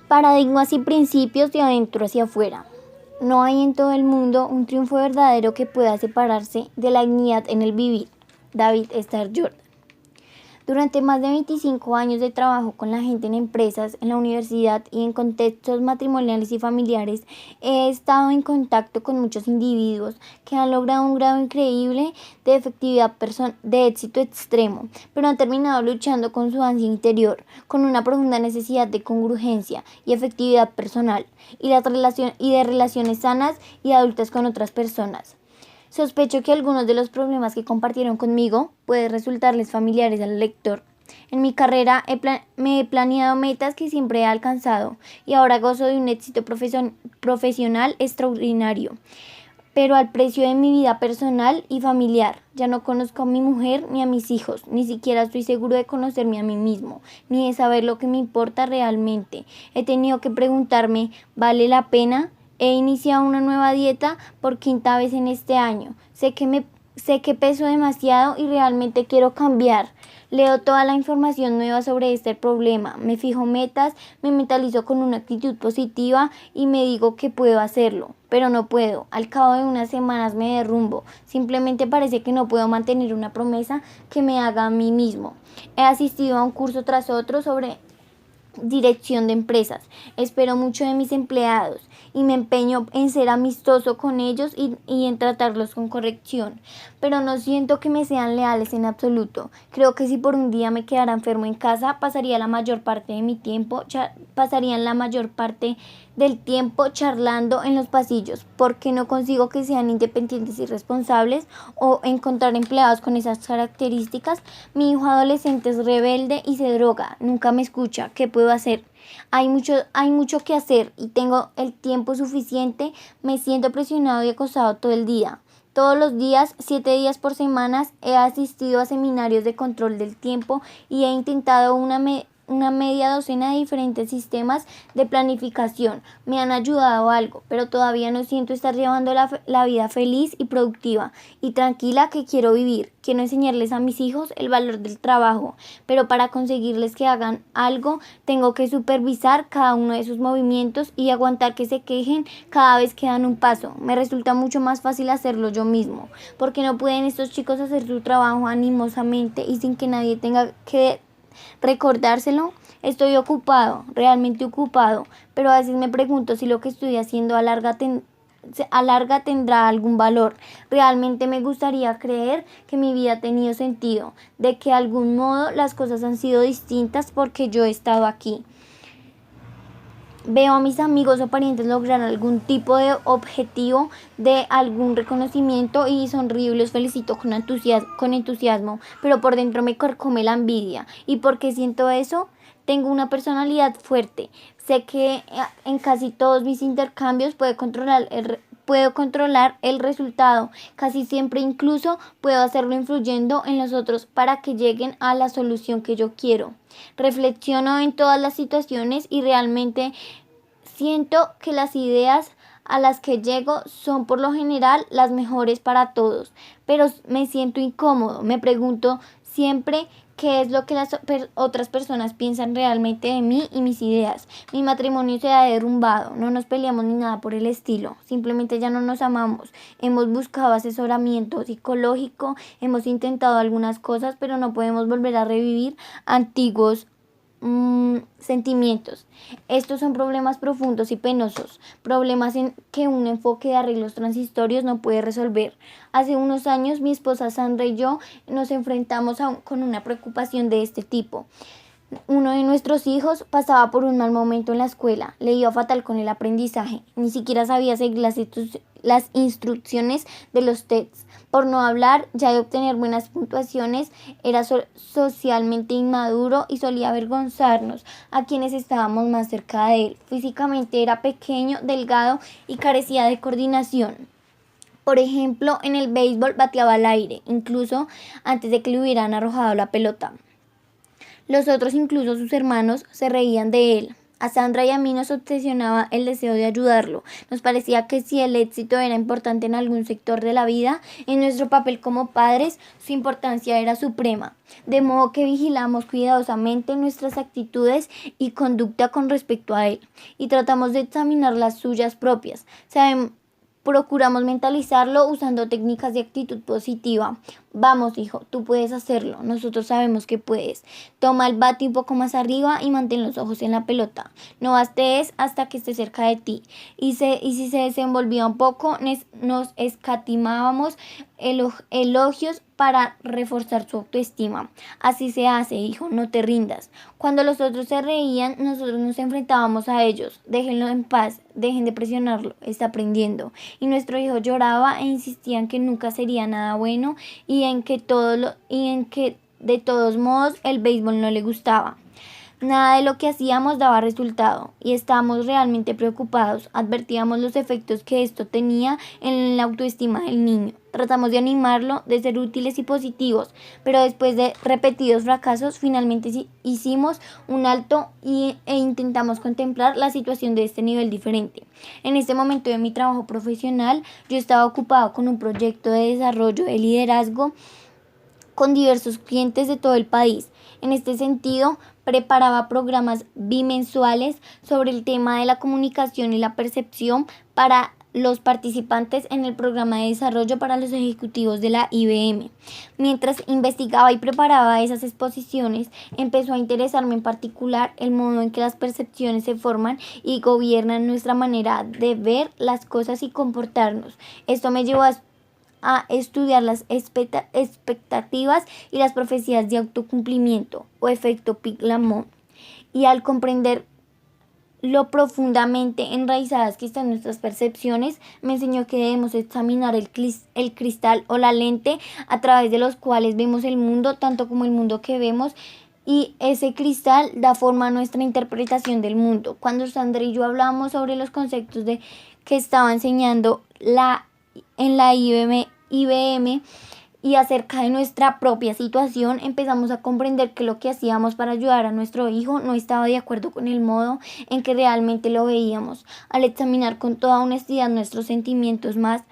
Paradigmas y principios de adentro hacia afuera. No hay en todo el mundo un triunfo verdadero que pueda separarse de la dignidad en el vivir. David Starr Jordan. Durante más de 25 años de trabajo con la gente en empresas, en la universidad y en contextos matrimoniales y familiares, he estado en contacto con muchos individuos que han logrado un grado increíble de efectividad de éxito extremo, pero han terminado luchando con su ansia interior, con una profunda necesidad de congruencia y efectividad personal, y de relaciones sanas y adultas con otras personas. Sospecho que algunos de los problemas que compartieron conmigo pueden resultarles familiares al lector. En mi carrera me he planeado metas que siempre he alcanzado y ahora gozo de un éxito profesional extraordinario, pero al precio de mi vida personal y familiar. Ya no conozco a mi mujer ni a mis hijos, ni siquiera estoy seguro de conocerme a mí mismo, ni de saber lo que me importa realmente. He tenido que preguntarme, ¿vale la pena? He iniciado una nueva dieta por quinta vez en este año. Sé que peso demasiado y realmente quiero cambiar. Leo toda la información nueva sobre este problema, me fijo metas, me mentalizo con una actitud positiva y me digo que puedo hacerlo, pero no puedo. Al cabo de unas semanas me derrumbo. Simplemente parece que no puedo mantener una promesa que me haga a mí mismo. He asistido a un curso tras otro sobre dirección de empresas. Espero mucho de mis empleados y me empeño en ser amistoso con ellos y en tratarlos con corrección, pero no siento que me sean leales en absoluto. Creo que si por un día me quedara enfermo en casa, pasarían la mayor parte del tiempo charlando en los pasillos, porque no consigo que sean independientes y responsables o encontrar empleados con esas características. Mi hijo adolescente es rebelde y se droga, nunca me escucha. ¿Qué puedo hacer? Hay mucho que hacer y tengo el tiempo suficiente. Me siento presionado y acosado todo el día. Todos los días, 7 días por semana, he asistido a seminarios de control del tiempo y he intentado una media docena de diferentes sistemas de planificación. Me han ayudado algo, pero todavía no siento estar llevando la vida feliz y productiva y tranquila que quiero vivir. Quiero enseñarles a mis hijos el valor del trabajo, pero para conseguirles que hagan algo, tengo que supervisar cada uno de sus movimientos y aguantar que se quejen cada vez que dan un paso. Me resulta mucho más fácil hacerlo yo mismo, porque no pueden estos chicos hacer su trabajo animosamente y sin que nadie tenga que recordárselo. Estoy ocupado, realmente ocupado, pero a veces me pregunto si lo que estoy haciendo a larga tendrá algún valor. Realmente me gustaría creer que mi vida ha tenido sentido, de que de algún modo las cosas han sido distintas porque yo he estado aquí. Veo a mis amigos o parientes lograr algún tipo de objetivo, de algún reconocimiento y sonrío y los felicito con entusiasmo, pero por dentro me carcome la envidia. ¿Y por qué siento eso? Tengo una personalidad fuerte. Sé que en casi todos mis intercambios puedo controlar el resultado. Casi siempre incluso puedo hacerlo influyendo en los otros para que lleguen a la solución que yo quiero. Reflexiono en todas las situaciones y realmente siento que las ideas a las que llego son por lo general las mejores para todos, pero me siento incómodo. Me pregunto siempre qué es lo que las otras personas piensan realmente de mí y mis ideas. Mi matrimonio se ha derrumbado, no nos peleamos ni nada por el estilo, simplemente ya no nos amamos. Hemos buscado asesoramiento psicológico, hemos intentado algunas cosas, pero no podemos volver a revivir antiguos sentimientos. Estos son problemas profundos y penosos, problemas en que un enfoque de arreglos transitorios no puede resolver. Hace unos años mi esposa Sandra y yo nos enfrentamos con una preocupación de este tipo. Uno de nuestros hijos pasaba por un mal momento en la escuela, le iba fatal con el aprendizaje, ni siquiera sabía seguir las instrucciones de los tests. Por no hablar ya de obtener buenas puntuaciones, era socialmente inmaduro y solía avergonzarnos a quienes estábamos más cerca de él. Físicamente era pequeño, delgado y carecía de coordinación. Por ejemplo, en el béisbol bateaba al aire, incluso antes de que le hubieran arrojado la pelota. Los otros, incluso sus hermanos, se reían de él. A Sandra y a mí nos obsesionaba el deseo de ayudarlo. Nos parecía que si el éxito era importante en algún sector de la vida, en nuestro papel como padres, su importancia era suprema. De modo que vigilamos cuidadosamente nuestras actitudes y conducta con respecto a él, y tratamos de examinar las suyas propias. Procuramos mentalizarlo usando técnicas de actitud positiva. Vamos, hijo, tú puedes hacerlo. Nosotros sabemos que puedes. Toma el bate un poco más arriba y mantén los ojos en la pelota. No bastees hasta que esté cerca de ti. Y si se desenvolvía un poco, nos escatimábamos elogios para reforzar su autoestima. Así se hace, hijo, no te rindas. Cuando los otros se reían, nosotros nos enfrentábamos a ellos. Déjenlo en paz, dejen de presionarlo, está aprendiendo. Y nuestro hijo lloraba e insistía en que nunca sería nada bueno y en que de todos modos el béisbol no le gustaba. Nada de lo que hacíamos daba resultado y estábamos realmente preocupados. Advertíamos los efectos que esto tenía en la autoestima del niño. Tratamos de animarlo, de ser útiles y positivos, pero después de repetidos fracasos, finalmente hicimos un alto e intentamos contemplar la situación de este nivel diferente. En este momento de mi trabajo profesional, yo estaba ocupado con un proyecto de desarrollo de liderazgo con diversos clientes de todo el país. En este sentido, preparaba programas bimensuales sobre el tema de la comunicación y la percepción para los participantes en el programa de desarrollo para los ejecutivos de la IBM. Mientras investigaba y preparaba esas exposiciones, empezó a interesarme en particular el modo en que las percepciones se forman y gobiernan nuestra manera de ver las cosas y comportarnos. Esto me llevó a estudiar las expectativas y las profecías de autocumplimiento o efecto Piglamont, y al comprender lo profundamente enraizadas que están nuestras percepciones, me enseñó que debemos examinar el cristal o la lente a través de los cuales vemos el mundo, tanto como el mundo que vemos, y ese cristal da forma a nuestra interpretación del mundo. Cuando Sandra y yo hablábamos sobre los conceptos que estaba enseñando en la IBM y acerca de nuestra propia situación, empezamos a comprender que lo que hacíamos para ayudar a nuestro hijo no estaba de acuerdo con el modo en que realmente lo veíamos. Al examinar con toda honestidad nuestros sentimientos más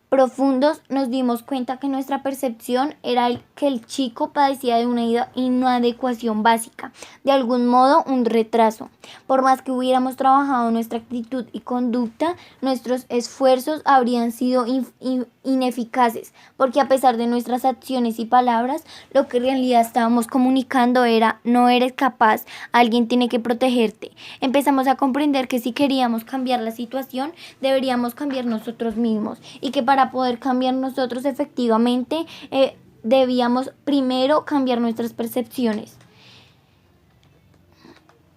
profundos, nos dimos cuenta que nuestra percepción era que el chico padecía de una inadecuación básica, de algún modo un retraso. Por más que hubiéramos trabajado nuestra actitud y conducta, nuestros esfuerzos habrían sido ineficaces, porque a pesar de nuestras acciones y palabras, lo que en realidad estábamos comunicando era: no eres capaz, alguien tiene que protegerte. Empezamos a comprender que si queríamos cambiar la situación, deberíamos cambiar nosotros mismos, y que para poder cambiar nosotros efectivamente, debíamos primero cambiar nuestras percepciones.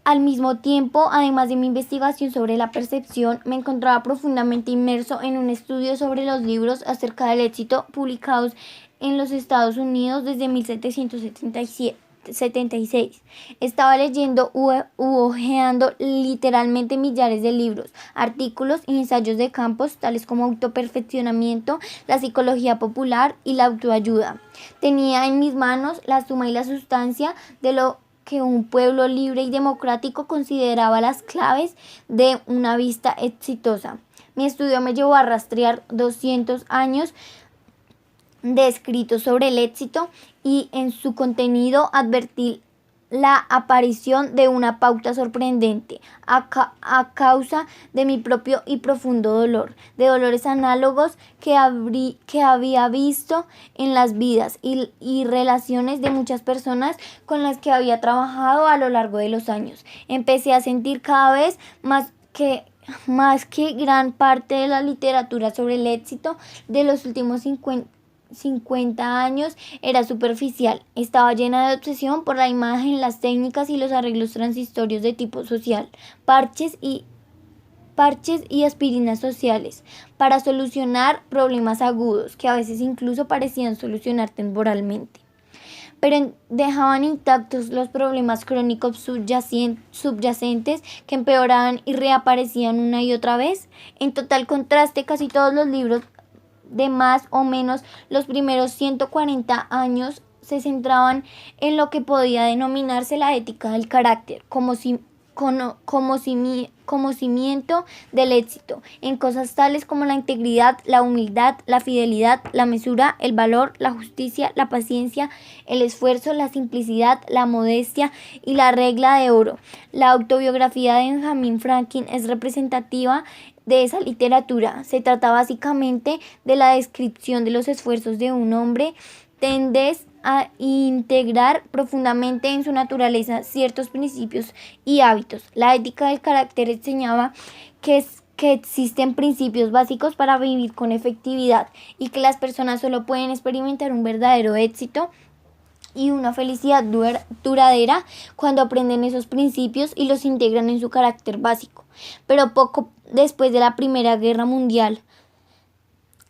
Al mismo tiempo, además de mi investigación sobre la percepción, me encontraba profundamente inmerso en un estudio sobre los libros acerca del éxito publicados en los Estados Unidos desde 1776. Estaba leyendo u hojeando literalmente millares de libros, artículos y ensayos de campos tales como autoperfeccionamiento, la psicología popular y la autoayuda. Tenía en mis manos la suma y la sustancia de lo que un pueblo libre y democrático consideraba las claves de una vida exitosa. Mi estudio me llevó a rastrear 200 años de escritos sobre el éxito, y en su contenido advertí la aparición de una pauta sorprendente a causa de mi propio y profundo dolor, de dolores análogos que había visto en las vidas y relaciones de muchas personas con las que había trabajado a lo largo de los años. Empecé a sentir cada vez más que gran parte de la literatura sobre el éxito de los últimos 50 años era superficial. Estaba llena de obsesión por la imagen, las técnicas y los arreglos transitorios de tipo social, parches y aspirinas sociales para solucionar problemas agudos que a veces incluso parecían solucionar temporalmente, pero dejaban intactos los problemas crónicos subyacentes que empeoraban y reaparecían una y otra vez. En total contraste, casi todos los libros de más o menos los primeros 140 años se centraban en lo que podía denominarse la ética del carácter, como si como cimiento del éxito, en cosas tales como la integridad, la humildad, la fidelidad, la mesura, el valor, la justicia, la paciencia, el esfuerzo, la simplicidad, la modestia y la regla de oro. La autobiografía de Benjamin Franklin es representativa de esa literatura. Se trata básicamente de la descripción de los esfuerzos de un hombre tendés a integrar profundamente en su naturaleza ciertos principios y hábitos. La ética del carácter enseñaba que existen principios básicos para vivir con efectividad y que las personas solo pueden experimentar un verdadero éxito y una felicidad duradera cuando aprenden esos principios y los integran en su carácter básico. Pero poco después de la Primera Guerra Mundial,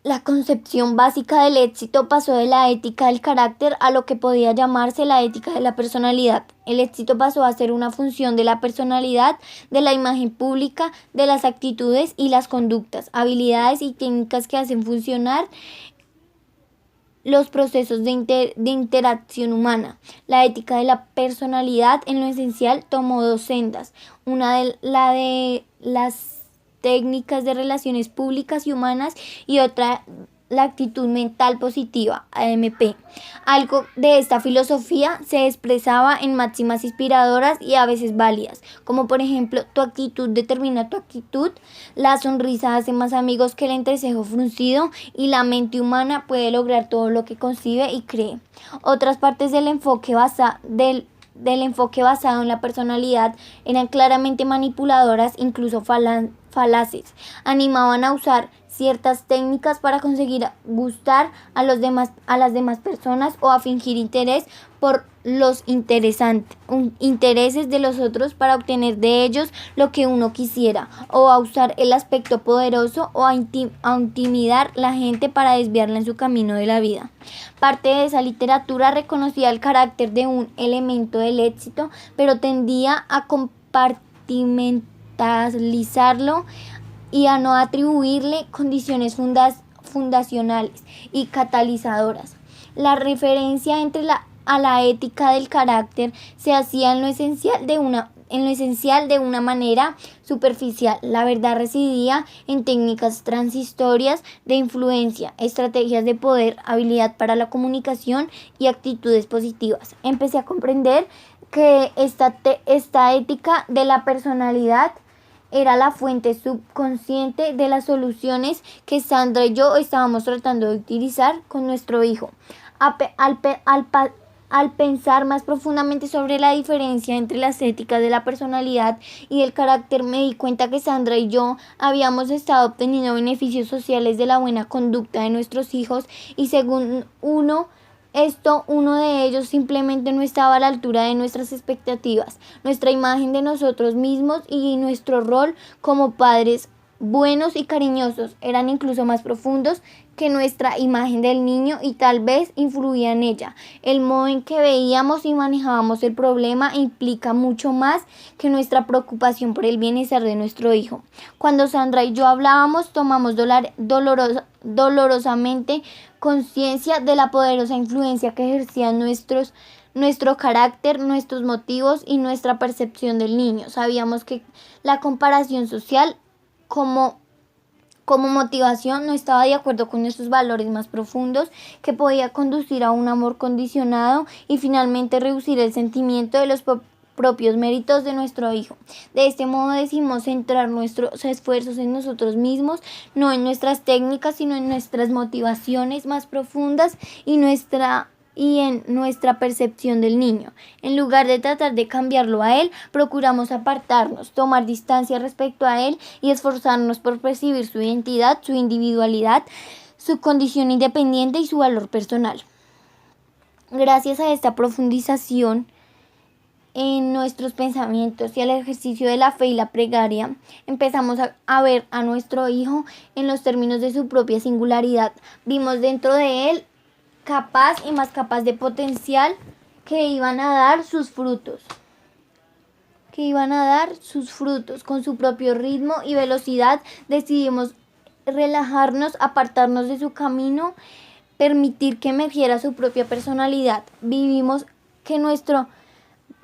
la concepción básica del éxito pasó de la ética del carácter a lo que podía llamarse la ética de la personalidad. El éxito pasó a ser una función de la personalidad, de la imagen pública, de las actitudes y las conductas, habilidades y técnicas que hacen funcionar los procesos de interacción humana. La ética de la personalidad, en lo esencial, tomó dos sendas. Una de las técnicas de relaciones públicas y humanas y otra la actitud mental positiva, AMP. Algo de esta filosofía se expresaba en máximas inspiradoras y a veces válidas, como por ejemplo: tu actitud determina tu actitud, la sonrisa hace más amigos que el entrecejo fruncido y la mente humana puede lograr todo lo que concibe y cree. Otras partes del enfoque basado en la personalidad eran claramente manipuladoras, incluso falaces. Animaban a usar ciertas técnicas para conseguir gustar a las demás personas o a fingir interés por los intereses de los otros para obtener de ellos lo que uno quisiera, o a usar el aspecto poderoso o a intimidar la gente para desviarla en su camino de la vida. Parte de esa literatura reconocía el carácter de un elemento del éxito, pero tendía a compartimentalizarlo y a no atribuirle condiciones fundacionales y catalizadoras. La referencia a la ética del carácter se hacía en lo esencial de una manera superficial. La verdad residía en técnicas transitorias de influencia, estrategias de poder, habilidad para la comunicación y actitudes positivas. Empecé a comprender que esta ética de la personalidad era la fuente subconsciente de las soluciones que Sandra y yo estábamos tratando de utilizar con nuestro hijo. Al pensar más profundamente sobre la diferencia entre las éticas de la personalidad y del carácter, me di cuenta que Sandra y yo habíamos estado obteniendo beneficios sociales de la buena conducta de nuestros hijos y según uno de ellos simplemente no estaba a la altura de nuestras expectativas. Nuestra imagen de nosotros mismos y nuestro rol como padres buenos y cariñosos eran incluso más profundos que nuestra imagen del niño y tal vez influía en ella. El modo en que veíamos y manejábamos el problema implica mucho más que nuestra preocupación por el bienestar de nuestro hijo. Cuando Sandra y yo hablábamos, tomamos dolorosamente conciencia de la poderosa influencia que ejercían nuestro carácter, nuestros motivos y nuestra percepción del niño. Sabíamos que la comparación social como motivación no estaba de acuerdo con nuestros valores más profundos, que podía conducir a un amor condicionado y finalmente reducir el sentimiento de los propios méritos de nuestro hijo. De este modo decidimos centrar nuestros esfuerzos en nosotros mismos, no en nuestras técnicas, sino en nuestras motivaciones más profundas y en nuestra percepción del niño. En lugar de tratar de cambiarlo a él, procuramos apartarnos, tomar distancia respecto a él y esforzarnos por percibir su identidad, su individualidad, su condición independiente y su valor personal. Gracias a esta profundización en nuestros pensamientos y al ejercicio de la fe y la plegaria, empezamos a ver a nuestro hijo en los términos de su propia singularidad. Vimos dentro de él capaz y más capaz de potencial que iban a dar sus frutos. Con su propio ritmo y velocidad decidimos relajarnos, apartarnos de su camino, permitir que emergiera su propia personalidad. Vimos que nuestro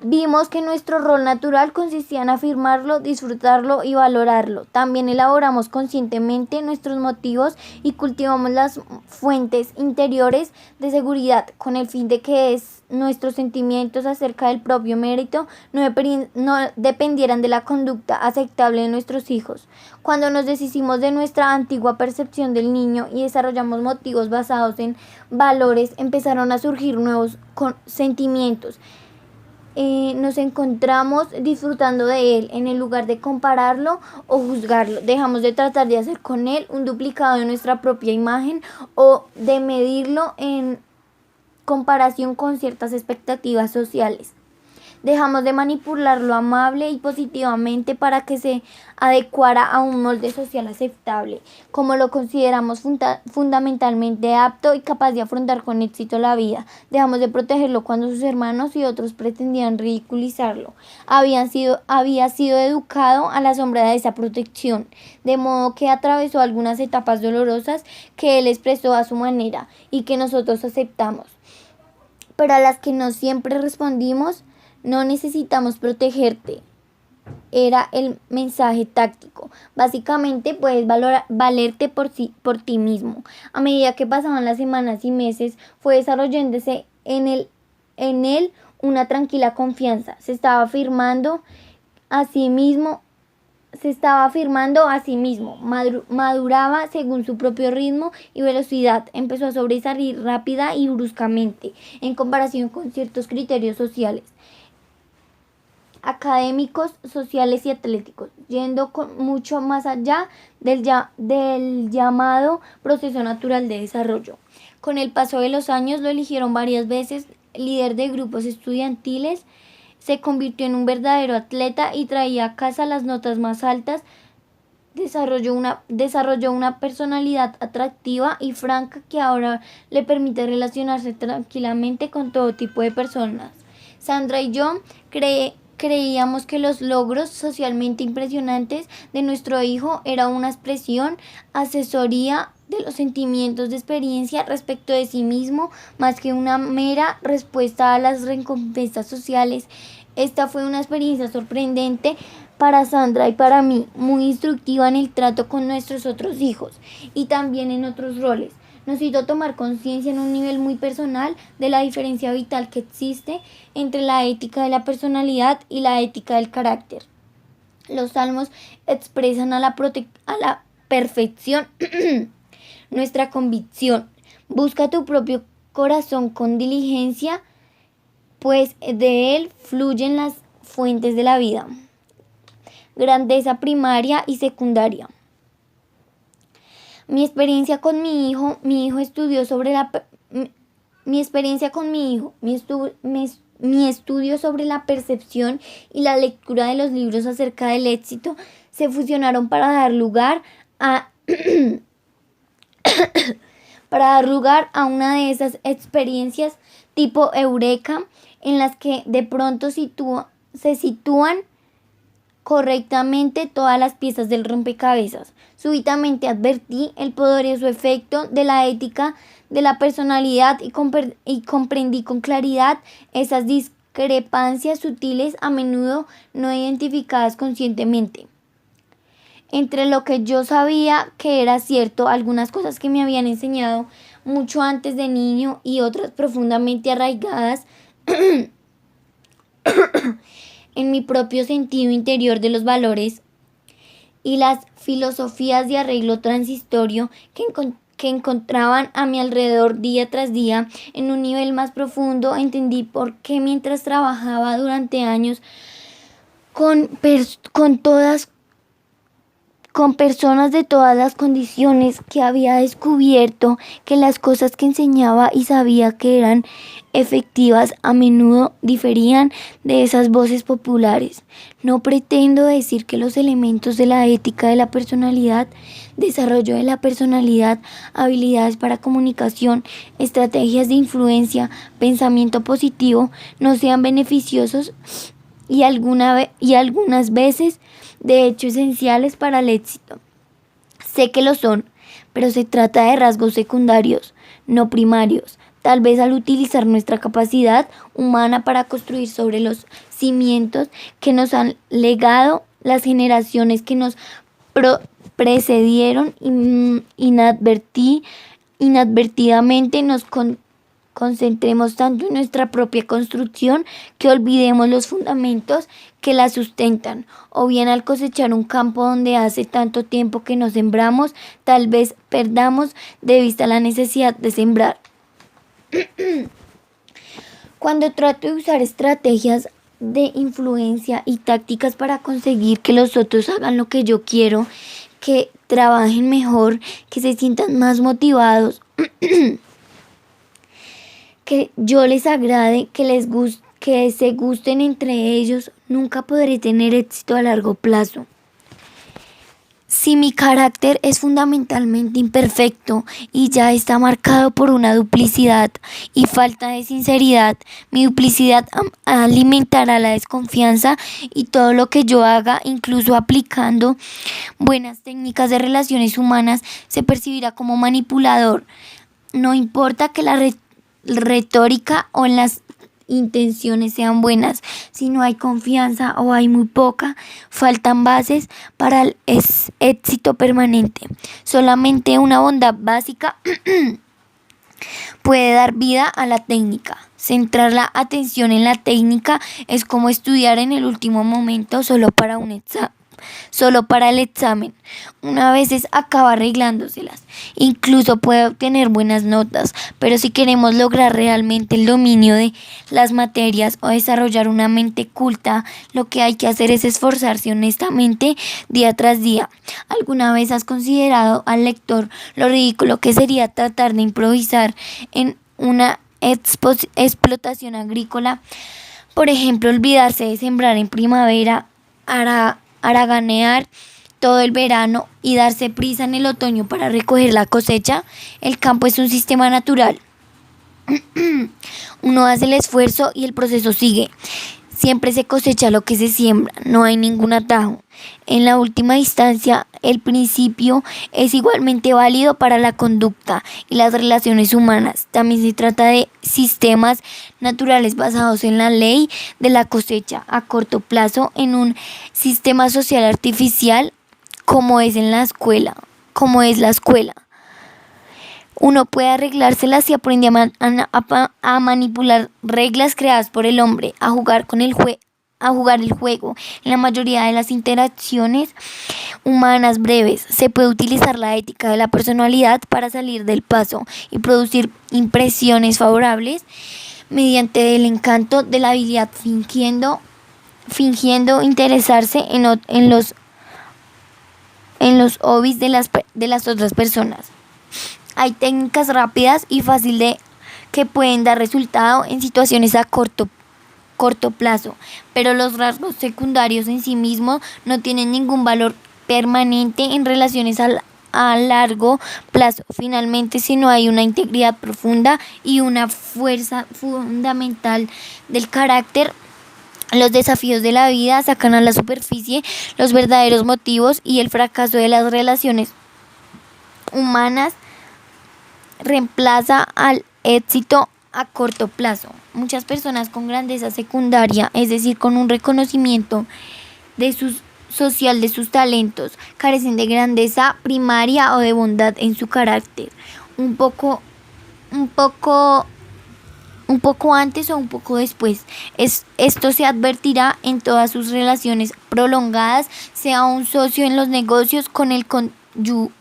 Vimos que nuestro rol natural consistía en afirmarlo, disfrutarlo y valorarlo. También elaboramos conscientemente nuestros motivos y cultivamos las fuentes interiores de seguridad con el fin de que nuestros sentimientos acerca del propio mérito no dependieran de la conducta aceptable de nuestros hijos. Cuando nos deshicimos de nuestra antigua percepción del niño y desarrollamos motivos basados en valores, empezaron a surgir nuevos sentimientos. Nos encontramos disfrutando de él en el lugar de compararlo o juzgarlo. Dejamos de tratar de hacer con él un duplicado de nuestra propia imagen o de medirlo en comparación con ciertas expectativas sociales. Dejamos de manipularlo amable y positivamente para que se adecuara a un molde social aceptable, como lo consideramos fundamentalmente apto y capaz de afrontar con éxito la vida. Dejamos de protegerlo cuando sus hermanos y otros pretendían ridiculizarlo. Había sido educado a la sombra de esa protección, de modo que atravesó algunas etapas dolorosas que él expresó a su manera y que nosotros aceptamos, pero a las que no siempre respondimos. No necesitamos protegerte, era el mensaje táctico. Básicamente puedes valerte por ti mismo. A medida que pasaban las semanas y meses, fue desarrollándose en él una tranquila confianza. Se estaba afirmando a sí mismo, maduraba según su propio ritmo y velocidad. Empezó a sobresalir rápida y bruscamente en comparación con ciertos criterios sociales, académicos, sociales y atléticos, yendo mucho más allá del llamado proceso natural de desarrollo. Con el paso de los años lo eligieron varias veces líder de grupos estudiantiles, se convirtió en un verdadero atleta y traía a casa las notas más altas. Desarrolló una personalidad atractiva y franca que ahora le permite relacionarse tranquilamente con todo tipo de personas. Sandra y yo creíamos que los logros socialmente impresionantes de nuestro hijo era una expresión, asesoría de los sentimientos de experiencia respecto de sí mismo, más que una mera respuesta a las recompensas sociales. Esta fue una experiencia sorprendente para Sandra y para mí, muy instructiva en el trato con nuestros otros hijos y también en otros roles. Nos hizo tomar conciencia en un nivel muy personal de la diferencia vital que existe entre la ética de la personalidad y la ética del carácter. Los salmos expresan a la perfección nuestra convicción. Busca tu propio corazón con diligencia, pues de él fluyen las fuentes de la vida. Grandeza primaria y secundaria. Mi experiencia con mi hijo estudio sobre la percepción y la lectura de los libros acerca del éxito se fusionaron para dar lugar a una de esas experiencias tipo eureka en las que de pronto se sitúan correctamente todas las piezas del rompecabezas. Súbitamente advertí el poderoso efecto de la ética de la personalidad y comprendí con claridad esas discrepancias sutiles, a menudo no identificadas conscientemente, entre lo que yo sabía que era cierto, algunas cosas que me habían enseñado mucho antes de niño y otras profundamente arraigadas en mi propio sentido interior de los valores y las filosofías de arreglo transitorio que encontraban a mi alrededor día tras día. En un nivel más profundo entendí por qué mientras trabajaba durante años con personas de todas las condiciones, que había descubierto que las cosas que enseñaba y sabía que eran efectivas a menudo diferían de esas voces populares. No pretendo decir que los elementos de la ética de la personalidad, desarrollo de la personalidad, habilidades para comunicación, estrategias de influencia, pensamiento positivo, no sean beneficiosos y algunas veces de hecho esenciales para el éxito. Sé que lo son, pero se trata de rasgos secundarios, no primarios. tal vez al utilizar nuestra capacidad humana para construir sobre los cimientos que nos han legado las generaciones que nos precedieron, inadvertidamente nos concentremos tanto en nuestra propia construcción que olvidemos los fundamentos que la sustentan, o bien al cosechar un campo donde hace tanto tiempo que no sembramos, tal vez perdamos de vista la necesidad de sembrar. Cuando trato de usar estrategias de influencia y tácticas para conseguir que los otros hagan lo que yo quiero, que trabajen mejor, que se sientan más motivados, que yo les agrade, que se gusten entre ellos, nunca podré tener éxito a largo plazo. Si mi carácter es fundamentalmente imperfecto y ya está marcado por una duplicidad y falta de sinceridad, mi duplicidad alimentará la desconfianza y todo lo que yo haga, incluso aplicando buenas técnicas de relaciones humanas, se percibirá como manipulador. No importa que la retórica o las intenciones sean buenas, si no hay confianza o hay muy poca, faltan bases para el éxito permanente. Solamente una bondad básica puede dar vida a la técnica. Centrar la atención en la técnica es como estudiar en el último momento solo para el examen. Una vez acaba arreglándoselas. Incluso puede obtener buenas notas, pero si queremos lograr realmente el dominio de las materias o desarrollar una mente culta, lo que hay que hacer es esforzarse honestamente día tras día. ¿Alguna vez has considerado al lector lo ridículo que sería tratar de improvisar en una explotación agrícola? Por ejemplo, olvidarse de sembrar en primavera, haraganear todo el verano y darse prisa en el otoño para recoger la cosecha. El campo es un sistema natural. Uno hace el esfuerzo y el proceso sigue. Siempre se cosecha lo que se siembra, no hay ningún atajo. En la última instancia, el principio es igualmente válido para la conducta y las relaciones humanas. También se trata de sistemas naturales basados en la ley de la cosecha a corto plazo, en un sistema social artificial como es la escuela. Uno puede arreglárselas si aprende a manipular reglas creadas por el hombre, a jugar el juego. En la mayoría de las interacciones humanas breves se puede utilizar la ética de la personalidad para salir del paso y producir impresiones favorables mediante el encanto de la habilidad, fingiendo interesarse en los hobbies de las otras personas. Hay técnicas rápidas y fáciles que pueden dar resultado en situaciones a corto plazo, pero los rasgos secundarios en sí mismos no tienen ningún valor permanente en relaciones a largo plazo. Finalmente, si no hay una integridad profunda y una fuerza fundamental del carácter, los desafíos de la vida sacan a la superficie los verdaderos motivos y el fracaso de las relaciones humanas reemplaza al éxito a corto plazo. Muchas personas con grandeza secundaria, es decir, con un reconocimiento social de sus talentos, carecen de grandeza primaria o de bondad en su carácter. Un poco antes o un poco después. Esto se advertirá en todas sus relaciones prolongadas, sea un socio en los negocios, con el cónyuge,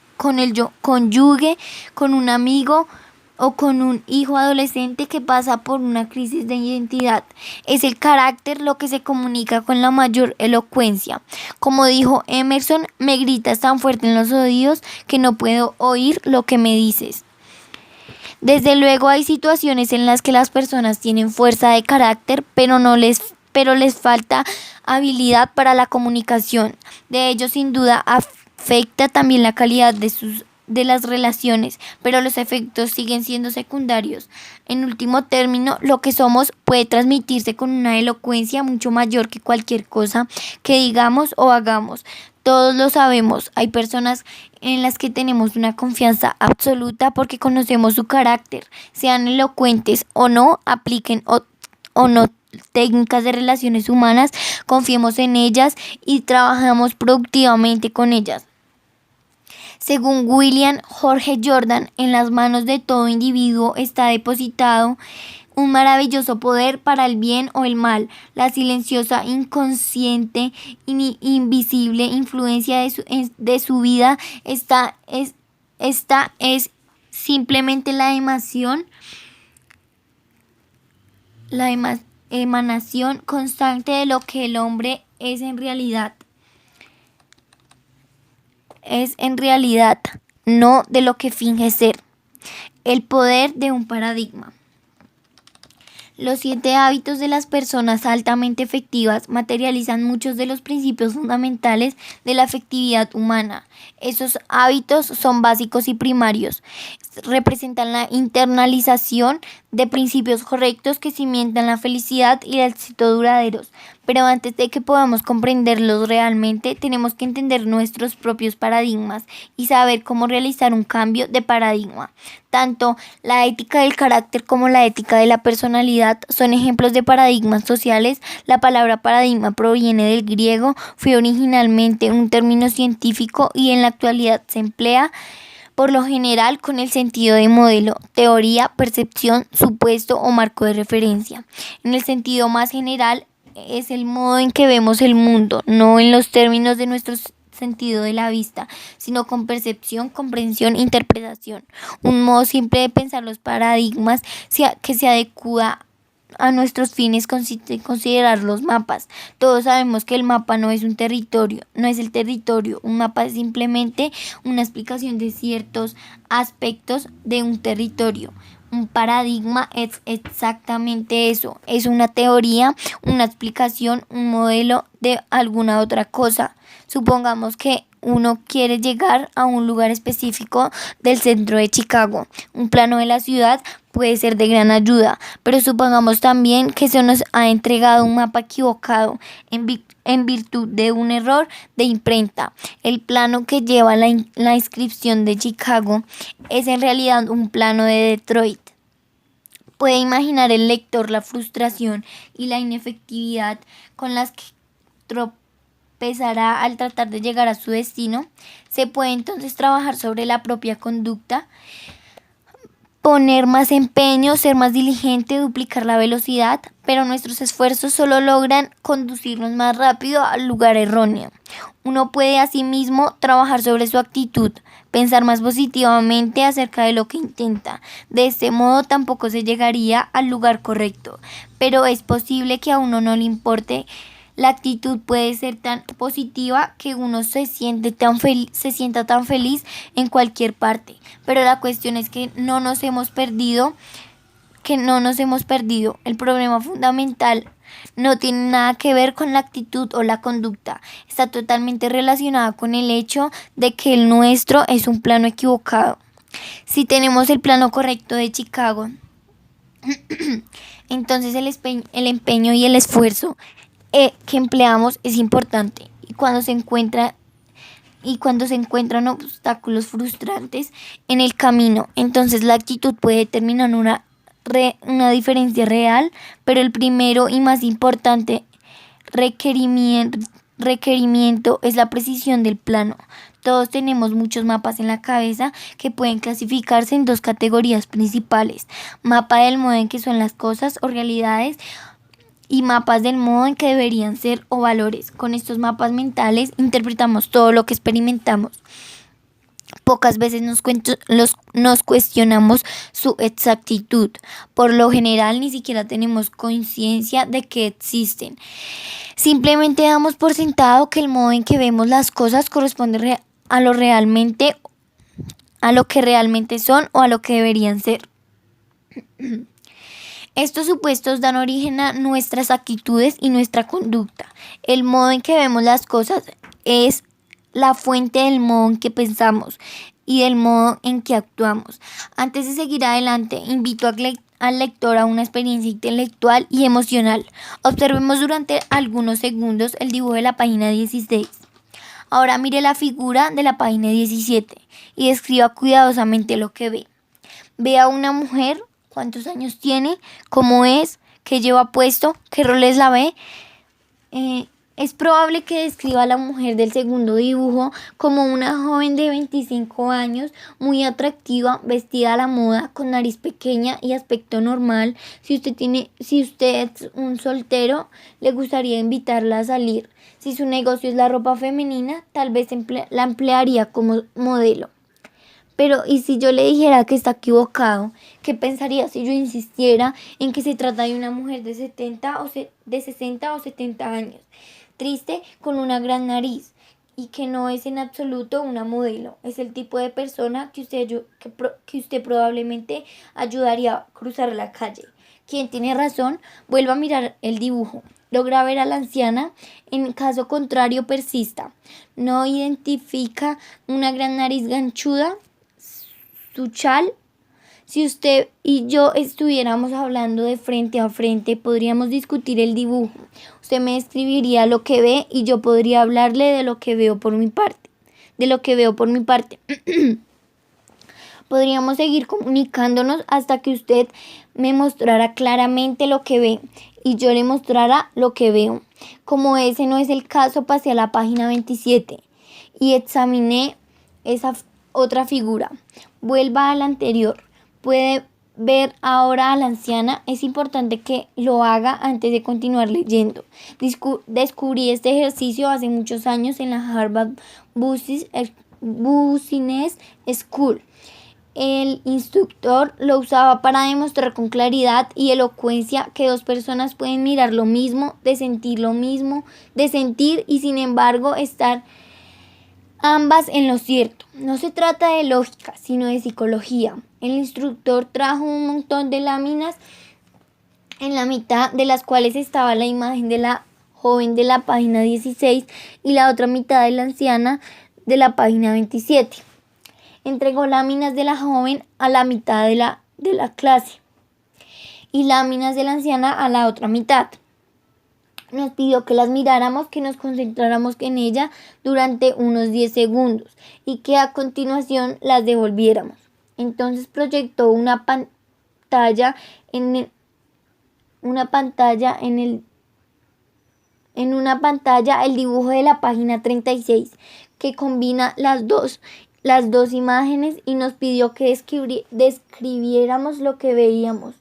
con un amigo o con un hijo adolescente que pasa por una crisis de identidad. Es el carácter lo que se comunica con la mayor elocuencia. Como dijo Emerson, me gritas tan fuerte en los oídos que no puedo oír lo que me dices. Desde luego hay situaciones en las que las personas tienen fuerza de carácter, pero les falta habilidad para la comunicación. De ello, sin duda, afecta también la calidad de las relaciones, pero los efectos siguen siendo secundarios. En último término, lo que somos puede transmitirse con una elocuencia mucho mayor que cualquier cosa que digamos o hagamos. Todos lo sabemos, hay personas en las que tenemos una confianza absoluta porque conocemos su carácter, sean elocuentes o no, apliquen o no técnicas de relaciones humanas, confiemos en ellas y trabajamos productivamente con ellas. Según William Jorge Jordan, en las manos de todo individuo está depositado un maravilloso poder para el bien o el mal. La silenciosa, inconsciente, invisible influencia de su vida esta es simplemente la emanación constante de lo que el hombre es en realidad, no de lo que finge ser. El poder de un paradigma. Los 7 hábitos de las personas altamente efectivas materializan muchos de los principios fundamentales de la efectividad humana. Esos hábitos son básicos y primarios. Representan la internalización de principios correctos que cimentan la felicidad y el éxito duraderos. Pero antes de que podamos comprenderlos realmente, tenemos que entender nuestros propios paradigmas y saber cómo realizar un cambio de paradigma. Tanto la ética del carácter como la ética de la personalidad son ejemplos de paradigmas sociales. La palabra paradigma proviene del griego, fue originalmente un término científico y en la actualidad se emplea por lo general con el sentido de modelo, teoría, percepción, supuesto o marco de referencia. En el sentido más general es el modo en que vemos el mundo, no en los términos de nuestro sentido de la vista, sino con percepción, comprensión, interpretación. Un modo simple de pensar los paradigmas que se adecua a nuestros fines consiste en considerar los mapas. Todos sabemos que el mapa no es el territorio. Un mapa es simplemente una explicación de ciertos aspectos de un territorio. Un paradigma es exactamente eso, es una teoría, una explicación, un modelo de alguna otra cosa. Supongamos que uno quiere llegar a un lugar específico del centro de Chicago. Un plano de la ciudad puede ser de gran ayuda, pero supongamos también que se nos ha entregado un mapa equivocado en virtud de un error de imprenta. El plano que lleva la inscripción de Chicago es en realidad un plano de Detroit. Puede imaginar el lector la frustración y la inefectividad con las que tropezará al tratar de llegar a su destino. Se puede entonces trabajar sobre la propia conducta, poner más empeño, ser más diligente, duplicar la velocidad, pero nuestros esfuerzos solo logran conducirnos más rápido al lugar erróneo. Uno puede asimismo trabajar sobre su actitud, pensar más positivamente acerca de lo que intenta. De este modo tampoco se llegaría al lugar correcto, pero es posible que a uno no le importe. La actitud puede ser tan positiva que uno se sienta tan feliz en cualquier parte. Pero la cuestión es que no nos hemos perdido. El problema fundamental no tiene nada que ver con la actitud o la conducta. Está totalmente relacionada con el hecho de que el nuestro es un plano equivocado. Si tenemos el plano correcto de Chicago, entonces el empeño y el esfuerzo que empleamos es importante, y cuando se encuentran obstáculos frustrantes en el camino, entonces la actitud puede determinar una diferencia real, pero el primero y más importante requerimiento es la precisión del plano. Todos tenemos muchos mapas en la cabeza que pueden clasificarse en 2 categorías principales: mapa del modo en que son las cosas o realidades, y mapas del modo en que deberían ser o valores. Con estos mapas mentales interpretamos todo lo que experimentamos. Pocas veces nos cuestionamos su exactitud. Por lo general ni siquiera tenemos conciencia de que existen. Simplemente damos por sentado que el modo en que vemos las cosas corresponde a lo que realmente son o a lo que deberían ser. Estos supuestos dan origen a nuestras actitudes y nuestra conducta. El modo en que vemos las cosas es la fuente del modo en que pensamos y del modo en que actuamos. Antes de seguir adelante, invito al lector a una experiencia intelectual y emocional. Observemos durante algunos segundos el dibujo de la página 16. Ahora mire la figura de la página 17 y describa cuidadosamente lo que ve. Ve a una mujer, cuántos años tiene, cómo es, qué lleva puesto, qué roles la ve. Es probable que describa a la mujer del segundo dibujo como una joven de 25 años, muy atractiva, vestida a la moda, con nariz pequeña y aspecto normal. Si usted es un soltero, le gustaría invitarla a salir. Si su negocio es la ropa femenina, tal vez la emplearía como modelo. Pero, ¿y si yo le dijera que está equivocado? ¿Qué pensaría si yo insistiera en que se trata de una mujer de 60 o 70 años, triste, con una gran nariz, y que no es en absoluto una modelo? Es el tipo de persona que usted probablemente ayudaría a cruzar la calle. Quien tiene razón, vuelva a mirar el dibujo. Logra ver a la anciana, en caso contrario persista. ¿No identifica una gran nariz ganchuda? Su chal. Si usted y yo estuviéramos hablando de frente a frente, podríamos discutir el dibujo. Usted me describiría lo que ve y yo podría hablarle de lo que veo por mi parte. Podríamos seguir comunicándonos hasta que usted me mostrara claramente lo que ve y yo le mostrara lo que veo. Como ese no es el caso, pasé a la página 27 y examiné esa otra figura. Vuelva a la anterior. Puede ver ahora a la anciana. Es importante que lo haga antes de continuar leyendo. Descubrí este ejercicio hace muchos años en la Harvard Business School. El instructor lo usaba para demostrar con claridad y elocuencia que dos personas pueden mirar lo mismo, de sentir lo mismo, de sentir y sin embargo estar ambas en lo cierto. No se trata de lógica, sino de psicología. El instructor trajo un montón de láminas, en la mitad de las cuales estaba la imagen de la joven de la página 16 y la otra mitad de la anciana de la página 27. Entregó láminas de la joven a la mitad de la clase y láminas de la anciana a la otra mitad. Nos pidió que las miráramos, que nos concentráramos en ella durante unos 10 segundos y que a continuación las devolviéramos. Entonces proyectó una pantalla en una pantalla el dibujo de la página 36 que combina las dos imágenes y nos pidió que describiéramos lo que veíamos.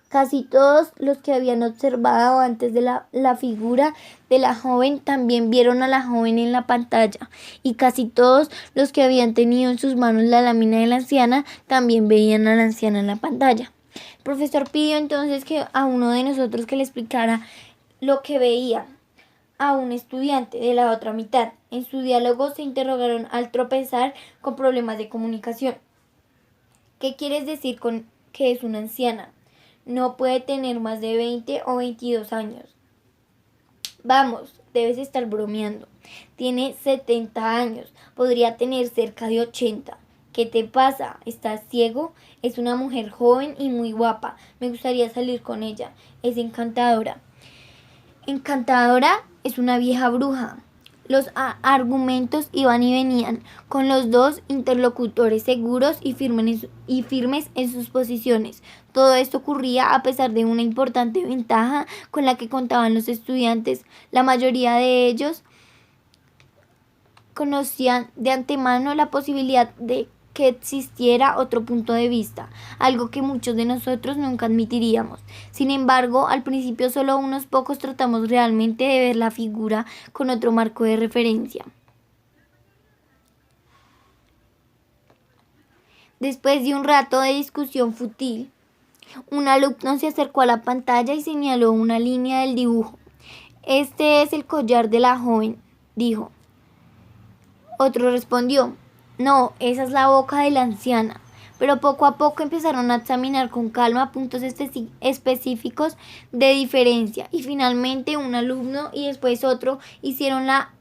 Casi todos los que habían observado antes de la figura de la joven también vieron a la joven en la pantalla y casi todos los que habían tenido en sus manos la lámina de la anciana también veían a la anciana en la pantalla. El profesor pidió entonces que a uno de nosotros que le explicara lo que veía a un estudiante de la otra mitad. En su diálogo se interrogaron al tropezar con problemas de comunicación. ¿Qué quieres decir con que es una anciana? No puede tener más de 20 o 22 años. Vamos, debes estar bromeando. Tiene 70 años. Podría tener cerca de 80. ¿Qué te pasa? ¿Estás ciego? Es una mujer joven y muy guapa. Me gustaría salir con ella. Es encantadora. ¿Encantadora? Es una vieja bruja. Los argumentos iban y venían, con los dos interlocutores seguros y firmes en sus posiciones. Todo esto ocurría a pesar de una importante ventaja con la que contaban los estudiantes. La mayoría de ellos conocían de antemano la posibilidad de que existiera otro punto de vista, algo que muchos de nosotros nunca admitiríamos. Sin embargo, al principio solo unos pocos tratamos realmente de ver la figura con otro marco de referencia. Después de un rato de discusión fútil, un alumno se acercó a la pantalla y señaló una línea del dibujo. Este es el collar de la joven, dijo. Otro respondió. No, esa es la boca de la anciana. Pero poco a poco empezaron a examinar con calma puntos específicos de diferencia y finalmente un alumno y después otro hicieron la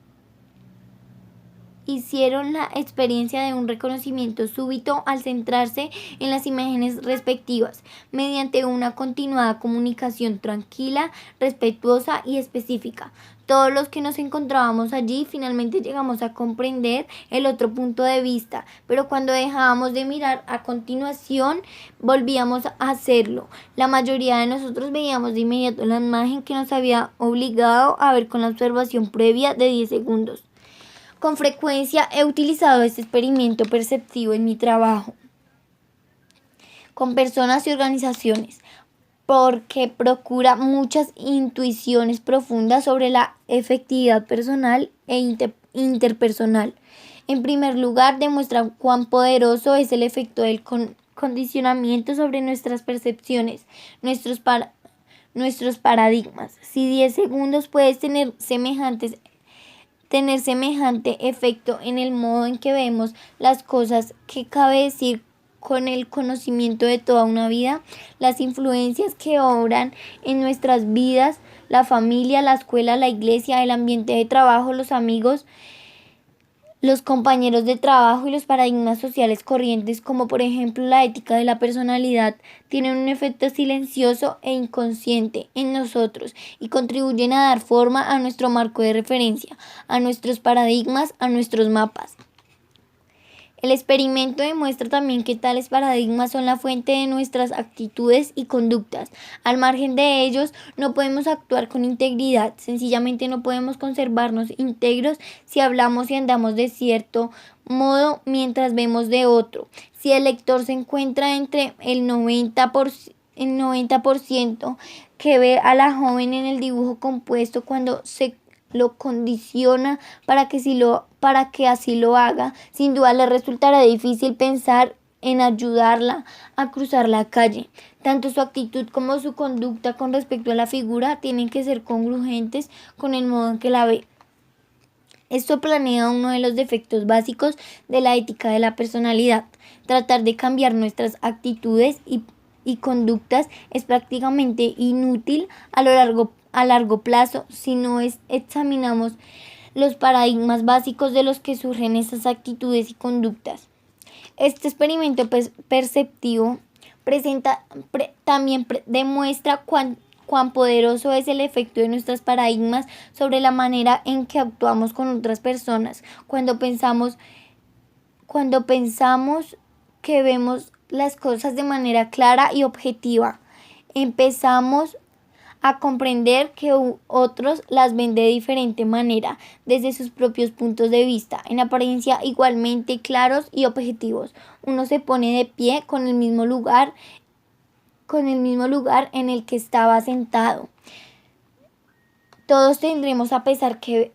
experiencia de un reconocimiento súbito al centrarse en las imágenes respectivas, mediante una continuada comunicación tranquila, respetuosa y específica. todos los que nos encontrábamos allí finalmente llegamos a comprender el otro punto de vista, pero cuando dejábamos de mirar a continuación volvíamos a hacerlo. La mayoría de nosotros veíamos de inmediato la imagen que nos había obligado a ver con la observación previa de 10 segundos. Con frecuencia he utilizado este experimento perceptivo en mi trabajo con personas y organizaciones, porque procura muchas intuiciones profundas sobre la efectividad personal e interpersonal. En primer lugar, demuestra cuán poderoso es el efecto del condicionamiento sobre nuestras percepciones, nuestros paradigmas. Si 10 segundos puedes tener semejante efecto en el modo en que vemos las cosas, ¿qué cabe decir con el conocimiento de toda una vida? Las influencias que obran en nuestras vidas, la familia, la escuela, la iglesia, el ambiente de trabajo, los amigos, los compañeros de trabajo y los paradigmas sociales corrientes, como por ejemplo la ética de la personalidad, tienen un efecto silencioso e inconsciente en nosotros y contribuyen a dar forma a nuestro marco de referencia, a nuestros paradigmas, a nuestros mapas. El experimento demuestra también que tales paradigmas son la fuente de nuestras actitudes y conductas. Al margen de ellos, no podemos actuar con integridad. Sencillamente no podemos conservarnos íntegros si hablamos y andamos de cierto modo mientras vemos de otro. Si el lector se encuentra entre el 90% que ve a la joven en el dibujo compuesto cuando se lo condiciona para que así lo haga, sin duda le resultará difícil pensar en ayudarla a cruzar la calle. Tanto su actitud como su conducta con respecto a la figura tienen que ser congruentes con el modo en que la ve. Esto planea uno de los defectos básicos de la ética de la personalidad. Tratar de cambiar nuestras actitudes y conductas es prácticamente inútil a largo plazo si no examinamos los paradigmas básicos de los que surgen esas actitudes y conductas. Este experimento perceptivo también demuestra cuán poderoso es el efecto de nuestros paradigmas sobre la manera en que actuamos con otras personas. Cuando pensamos que vemos las cosas de manera clara y objetiva, empezamos a comprender que otros las ven de diferente manera, desde sus propios puntos de vista, en apariencia igualmente claros y objetivos. Uno se pone de pie con el mismo lugar en el que estaba sentado. Todos tendemos a pensar que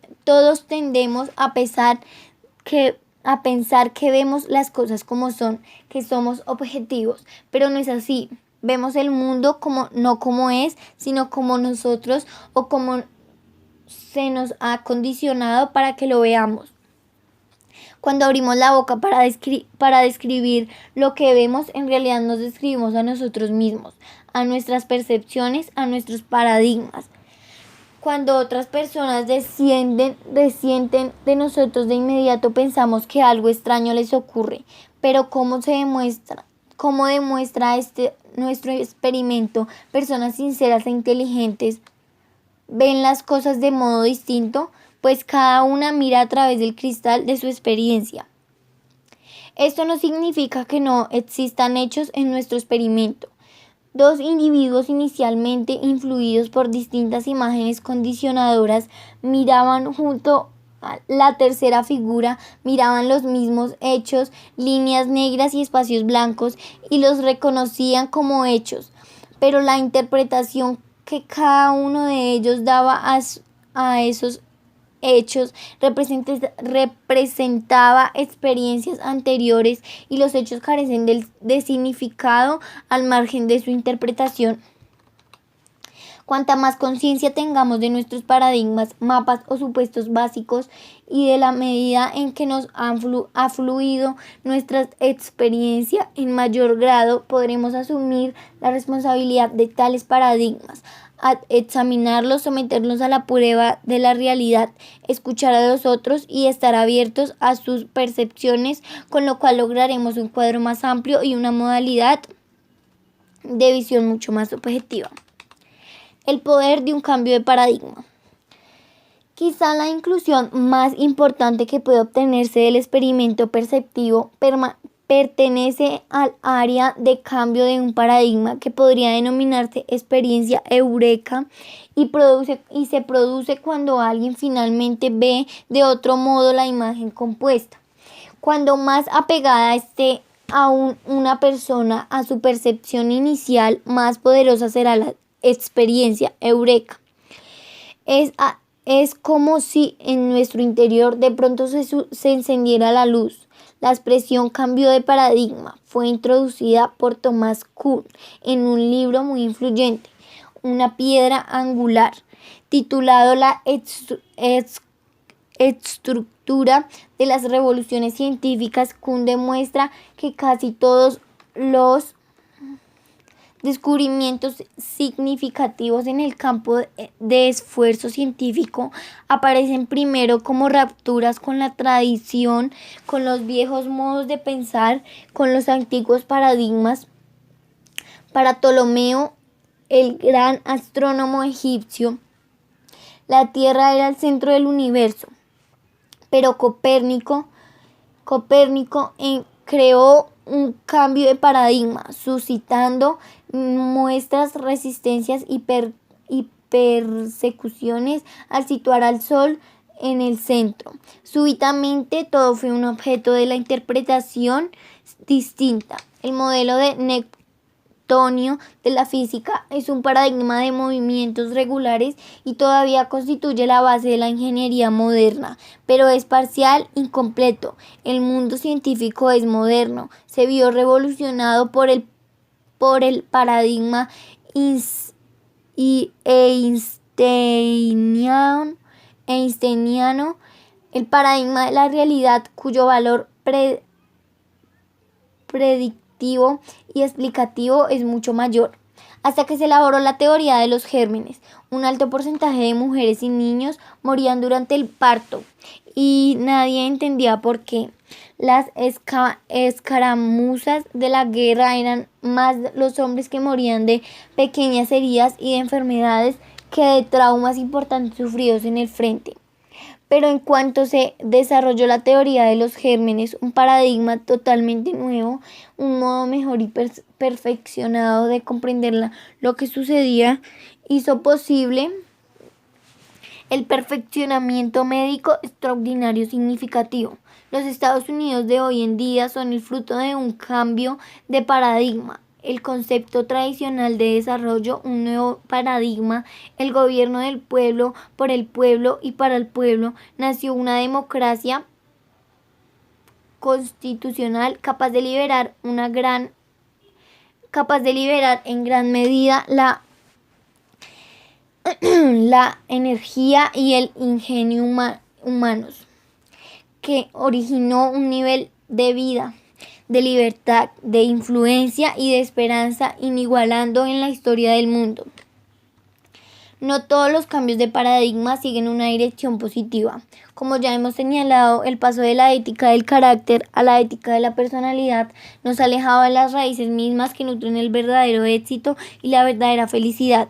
vemos las cosas como son, que somos objetivos, pero no es así. Vemos el mundo no como es, sino como nosotros o como se nos ha condicionado para que lo veamos. Cuando abrimos la boca para describir lo que vemos, en realidad nos describimos a nosotros mismos, a nuestras percepciones, a nuestros paradigmas. Cuando otras personas resienten de nosotros, de inmediato pensamos que algo extraño les ocurre. Pero ¿cómo demuestra nuestro experimento? Personas sinceras e inteligentes ven las cosas de modo distinto, pues cada una mira a través del cristal de su experiencia. Esto no significa que no existan hechos en nuestro experimento. Dos individuos inicialmente influidos por distintas imágenes condicionadoras miraban junto a la tercera figura, miraban los mismos hechos, líneas negras y espacios blancos, y los reconocían como hechos, pero la interpretación que cada uno de ellos daba a esos hechos representaba experiencias anteriores, y los hechos carecen de significado al margen de su interpretación. Cuanta más conciencia tengamos de nuestros paradigmas, mapas o supuestos básicos y de la medida en que nos ha fluido nuestra experiencia, en mayor grado podremos asumir la responsabilidad de tales paradigmas, examinarlos, someterlos a la prueba de la realidad, escuchar a los otros y estar abiertos a sus percepciones, con lo cual lograremos un cuadro más amplio y una modalidad de visión mucho más objetiva. El poder de un cambio de paradigma. Quizá la inclusión más importante que puede obtenerse del experimento perceptivo pertenece al área de cambio de un paradigma que podría denominarse experiencia eureka y se produce cuando alguien finalmente ve de otro modo la imagen compuesta. Cuando más apegada esté una persona a su percepción inicial, más poderosa será la experiencia eureka. Es como si en nuestro interior de pronto se encendiera la luz. La expresión cambio de paradigma fue introducida por Thomas Kuhn en un libro muy influyente, Una piedra angular, titulado La estructura de las revoluciones científicas. Kuhn demuestra que casi todos los descubrimientos significativos en el campo de esfuerzo científico aparecen primero como rupturas con la tradición, con los viejos modos de pensar, con los antiguos paradigmas. Para Ptolomeo, el gran astrónomo egipcio, la Tierra era el centro del universo, pero Copérnico creó un cambio de paradigma, suscitando muestras, resistencias y persecuciones al situar al Sol en el centro. Súbitamente todo fue un objeto de la interpretación distinta. El modelo de Newtonio de la física es un paradigma de movimientos regulares y todavía constituye la base de la ingeniería moderna, pero es parcial, incompleto. El mundo científico es moderno, se vio revolucionado por el paradigma einsteiniano, el paradigma de la realidad cuyo valor predictivo y explicativo es mucho mayor. Hasta que se elaboró la teoría de los gérmenes, un alto porcentaje de mujeres y niños morían durante el parto y nadie entendía por qué. Las escaramuzas de la guerra eran más los hombres que morían de pequeñas heridas y de enfermedades que de traumas importantes sufridos en el frente. Pero en cuanto se desarrolló la teoría de los gérmenes, un paradigma totalmente nuevo, un modo mejor y perfeccionado de comprender lo que sucedía, hizo posible el perfeccionamiento médico extraordinario significativo. Los Estados Unidos de hoy en día son el fruto de un cambio de paradigma. El concepto tradicional de desarrollo, un nuevo paradigma, el gobierno del pueblo, por el pueblo y para el pueblo, nació una democracia constitucional capaz de liberar en gran medida la energía y el ingenio humanos, que originó un nivel de vida, de libertad, de influencia y de esperanza inigualando en la historia del mundo. No todos los cambios de paradigma siguen una dirección positiva. Como ya hemos señalado, el paso de la ética del carácter a la ética de la personalidad nos ha alejado de las raíces mismas que nutren el verdadero éxito y la verdadera felicidad.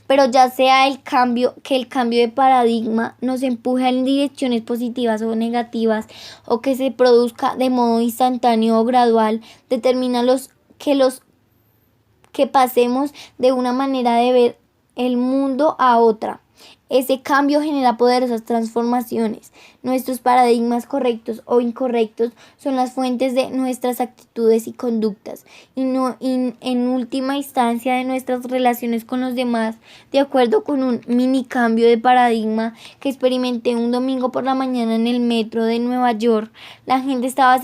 Pero ya sea el cambio de paradigma nos empuje en direcciones positivas o negativas, o que se produzca de modo instantáneo o gradual, determina que pasemos de una manera de ver el mundo a otra. Ese cambio genera poderosas transformaciones. Nuestros paradigmas correctos o incorrectos son las fuentes de nuestras actitudes y conductas, y en última instancia de nuestras relaciones con los demás. De acuerdo con un mini cambio de paradigma que experimenté un domingo por la mañana en el metro de Nueva York, la gente estaba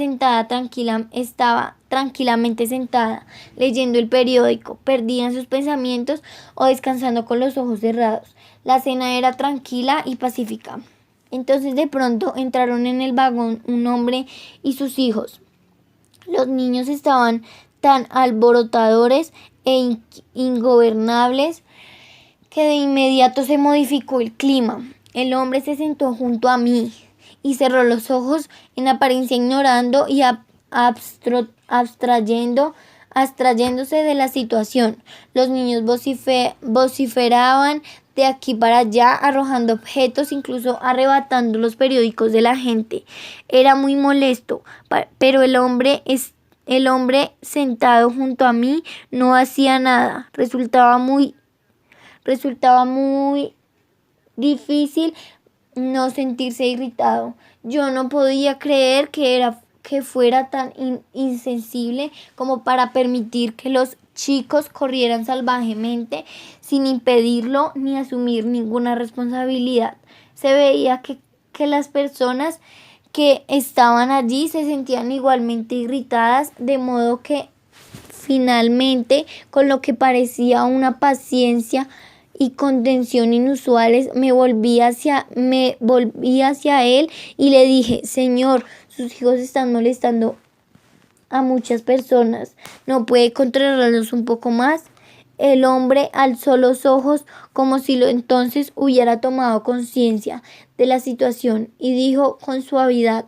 tranquilamente sentada, leyendo el periódico, perdida en sus pensamientos o descansando con los ojos cerrados. La cena era tranquila y pacífica. Entonces de pronto entraron en el vagón un hombre y sus hijos. Los niños estaban tan alborotadores e ingobernables que de inmediato se modificó el clima. El hombre se sentó junto a mí y cerró los ojos, en apariencia ignorando y abstrayéndose de la situación. Los niños vociferaban de aquí para allá, arrojando objetos, incluso arrebatando los periódicos de la gente. Era muy molesto, pero el hombre sentado junto a mí no hacía nada. Resultaba muy difícil no sentirse irritado. Yo no podía creer que fuera tan insensible como para permitir que los chicos corrieran salvajemente sin impedirlo ni asumir ninguna responsabilidad. Se veía que las personas que estaban allí se sentían igualmente irritadas, de modo que finalmente, con lo que parecía una paciencia y contención inusuales, me volví hacia él y le dije: Señor, sus hijos están molestando a muchas personas, ¿no puede controlarlos un poco más? El hombre alzó los ojos como si entonces hubiera tomado conciencia de la situación y dijo con suavidad: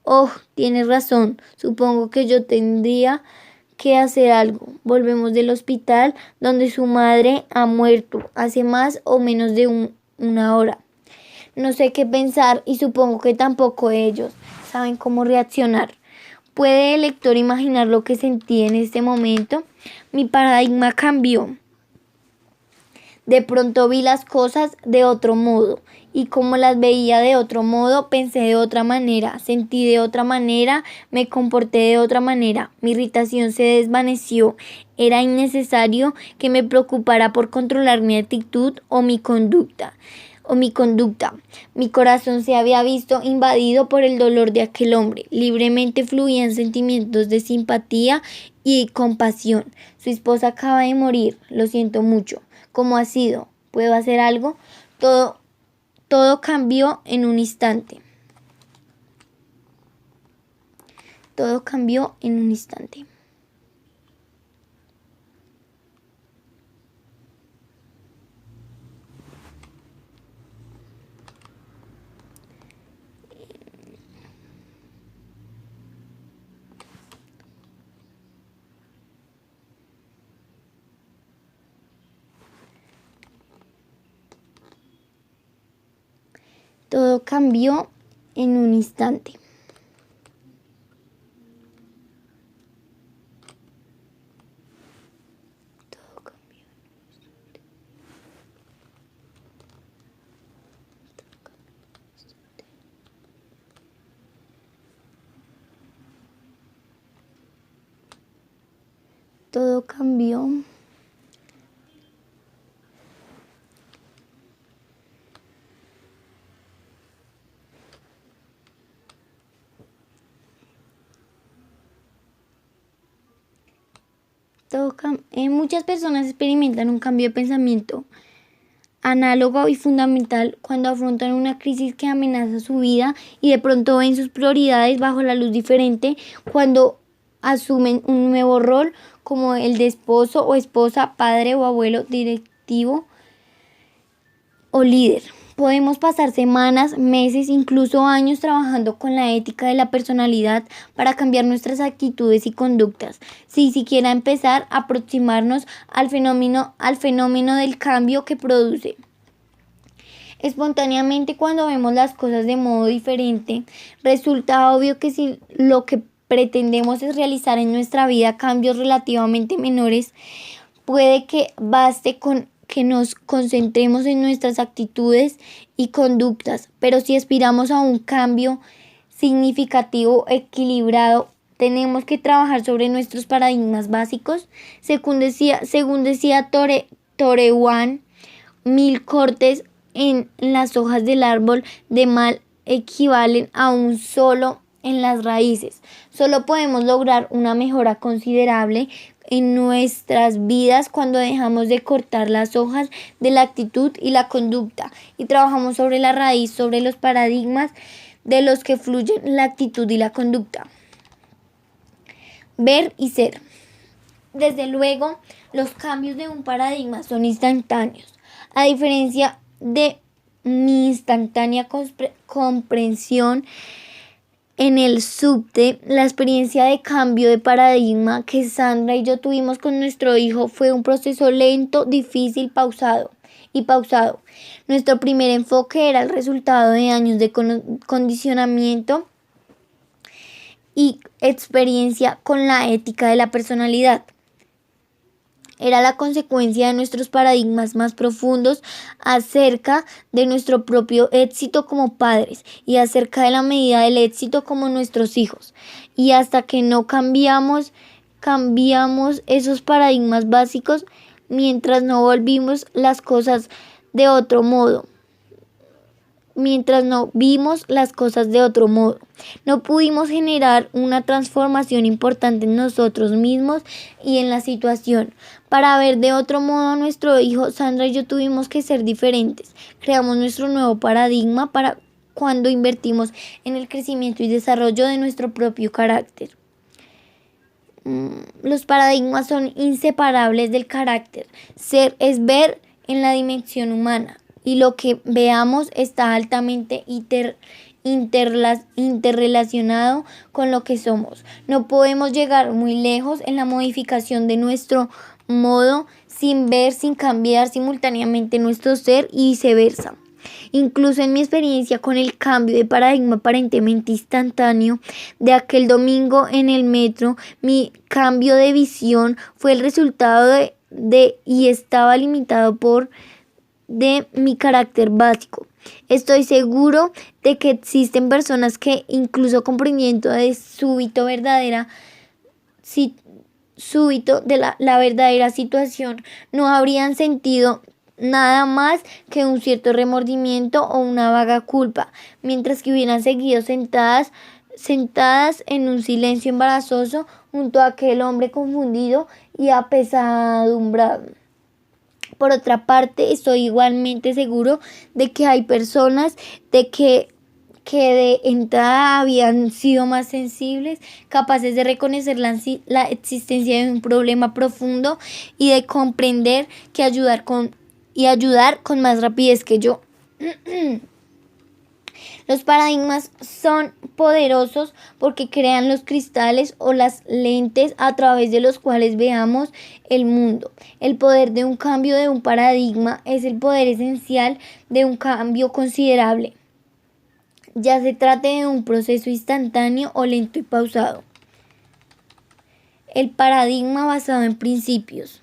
Oh, tienes razón, supongo que yo tendría que hacer algo. Volvemos del hospital donde su madre ha muerto hace más o menos de una hora. No sé qué pensar y supongo que tampoco ellos saben cómo reaccionar. ¿Puede el lector imaginar lo que sentí en este momento? Mi paradigma cambió. De pronto vi las cosas de otro modo, y como las veía de otro modo, pensé de otra manera, sentí de otra manera, me comporté de otra manera. Mi irritación se desvaneció. Era innecesario que me preocupara por controlar mi actitud o mi conducta. Mi corazón se había visto invadido por el dolor de aquel hombre. Libremente fluían sentimientos de simpatía y compasión. Su esposa acaba de morir, lo siento mucho. ¿Cómo ha sido? ¿Puedo hacer algo? Todo cambió en un instante. Todo cambió en un instante. Todo cambió en un instante. Todo cambió. Muchas personas experimentan un cambio de pensamiento análogo y fundamental cuando afrontan una crisis que amenaza su vida y de pronto ven sus prioridades bajo la luz diferente, cuando asumen un nuevo rol como el de esposo o esposa, padre o abuelo, directivo o líder. Podemos pasar semanas, meses, incluso años trabajando con la ética de la personalidad para cambiar nuestras actitudes y conductas, sin siquiera empezar a aproximarnos al fenómeno del cambio que produce. Espontáneamente, cuando vemos las cosas de modo diferente, resulta obvio que si lo que pretendemos es realizar en nuestra vida cambios relativamente menores, puede que baste con que nos concentremos en nuestras actitudes y conductas, pero si aspiramos a un cambio significativo, equilibrado, tenemos que trabajar sobre nuestros paradigmas básicos. Según decía Torewan, 1000 cortes en las hojas del árbol de mal equivalen a un solo en las raíces. Solo podemos lograr una mejora considerable en nuestras vidas cuando dejamos de cortar las hojas de la actitud y la conducta y trabajamos sobre la raíz, sobre los paradigmas de los que fluyen la actitud y la conducta. Ver y ser. Desde luego, los cambios de un paradigma son instantáneos. A diferencia de mi instantánea comprensión en el subte, la experiencia de cambio de paradigma que Sandra y yo tuvimos con nuestro hijo fue un proceso lento, difícil, pausado. y pausado. Nuestro primer enfoque era el resultado de años de condicionamiento y experiencia con la ética de la personalidad. Era la consecuencia de nuestros paradigmas más profundos acerca de nuestro propio éxito como padres y acerca de la medida del éxito como nuestros hijos. Y hasta que no cambiamos esos paradigmas básicos, mientras no volvimos las cosas de otro modo. Mientras no vimos las cosas de otro modo, no pudimos generar una transformación importante en nosotros mismos y en la situación. Para ver de otro modo a nuestro hijo, Sandra y yo tuvimos que ser diferentes. Creamos nuestro nuevo paradigma para cuando invertimos en el crecimiento y desarrollo de nuestro propio carácter. Los paradigmas son inseparables del carácter. Ser es ver en la dimensión humana. Y lo que veamos está altamente interrelacionado con lo que somos. No podemos llegar muy lejos en la modificación de nuestro modo sin cambiar simultáneamente nuestro ser y viceversa. Incluso en mi experiencia con el cambio de paradigma aparentemente instantáneo de aquel domingo en el metro, mi cambio de visión fue el resultado y estaba limitado por mi carácter básico. Estoy seguro de que existen personas que, incluso comprendiendo de súbito de la verdadera situación, no habrían sentido nada más que un cierto remordimiento o una vaga culpa, mientras que hubieran seguido sentadas en un silencio embarazoso junto a aquel hombre confundido y apesadumbrado. Por otra parte, estoy igualmente seguro de que hay personas que de entrada habían sido más sensibles, capaces de reconocer la existencia de un problema profundo y de comprender que ayudar con más rapidez que yo. Los paradigmas son poderosos porque crean los cristales o las lentes a través de los cuales veamos el mundo. El poder de un cambio de un paradigma es el poder esencial de un cambio considerable, ya se trate de un proceso instantáneo o lento y pausado. El paradigma basado en principios.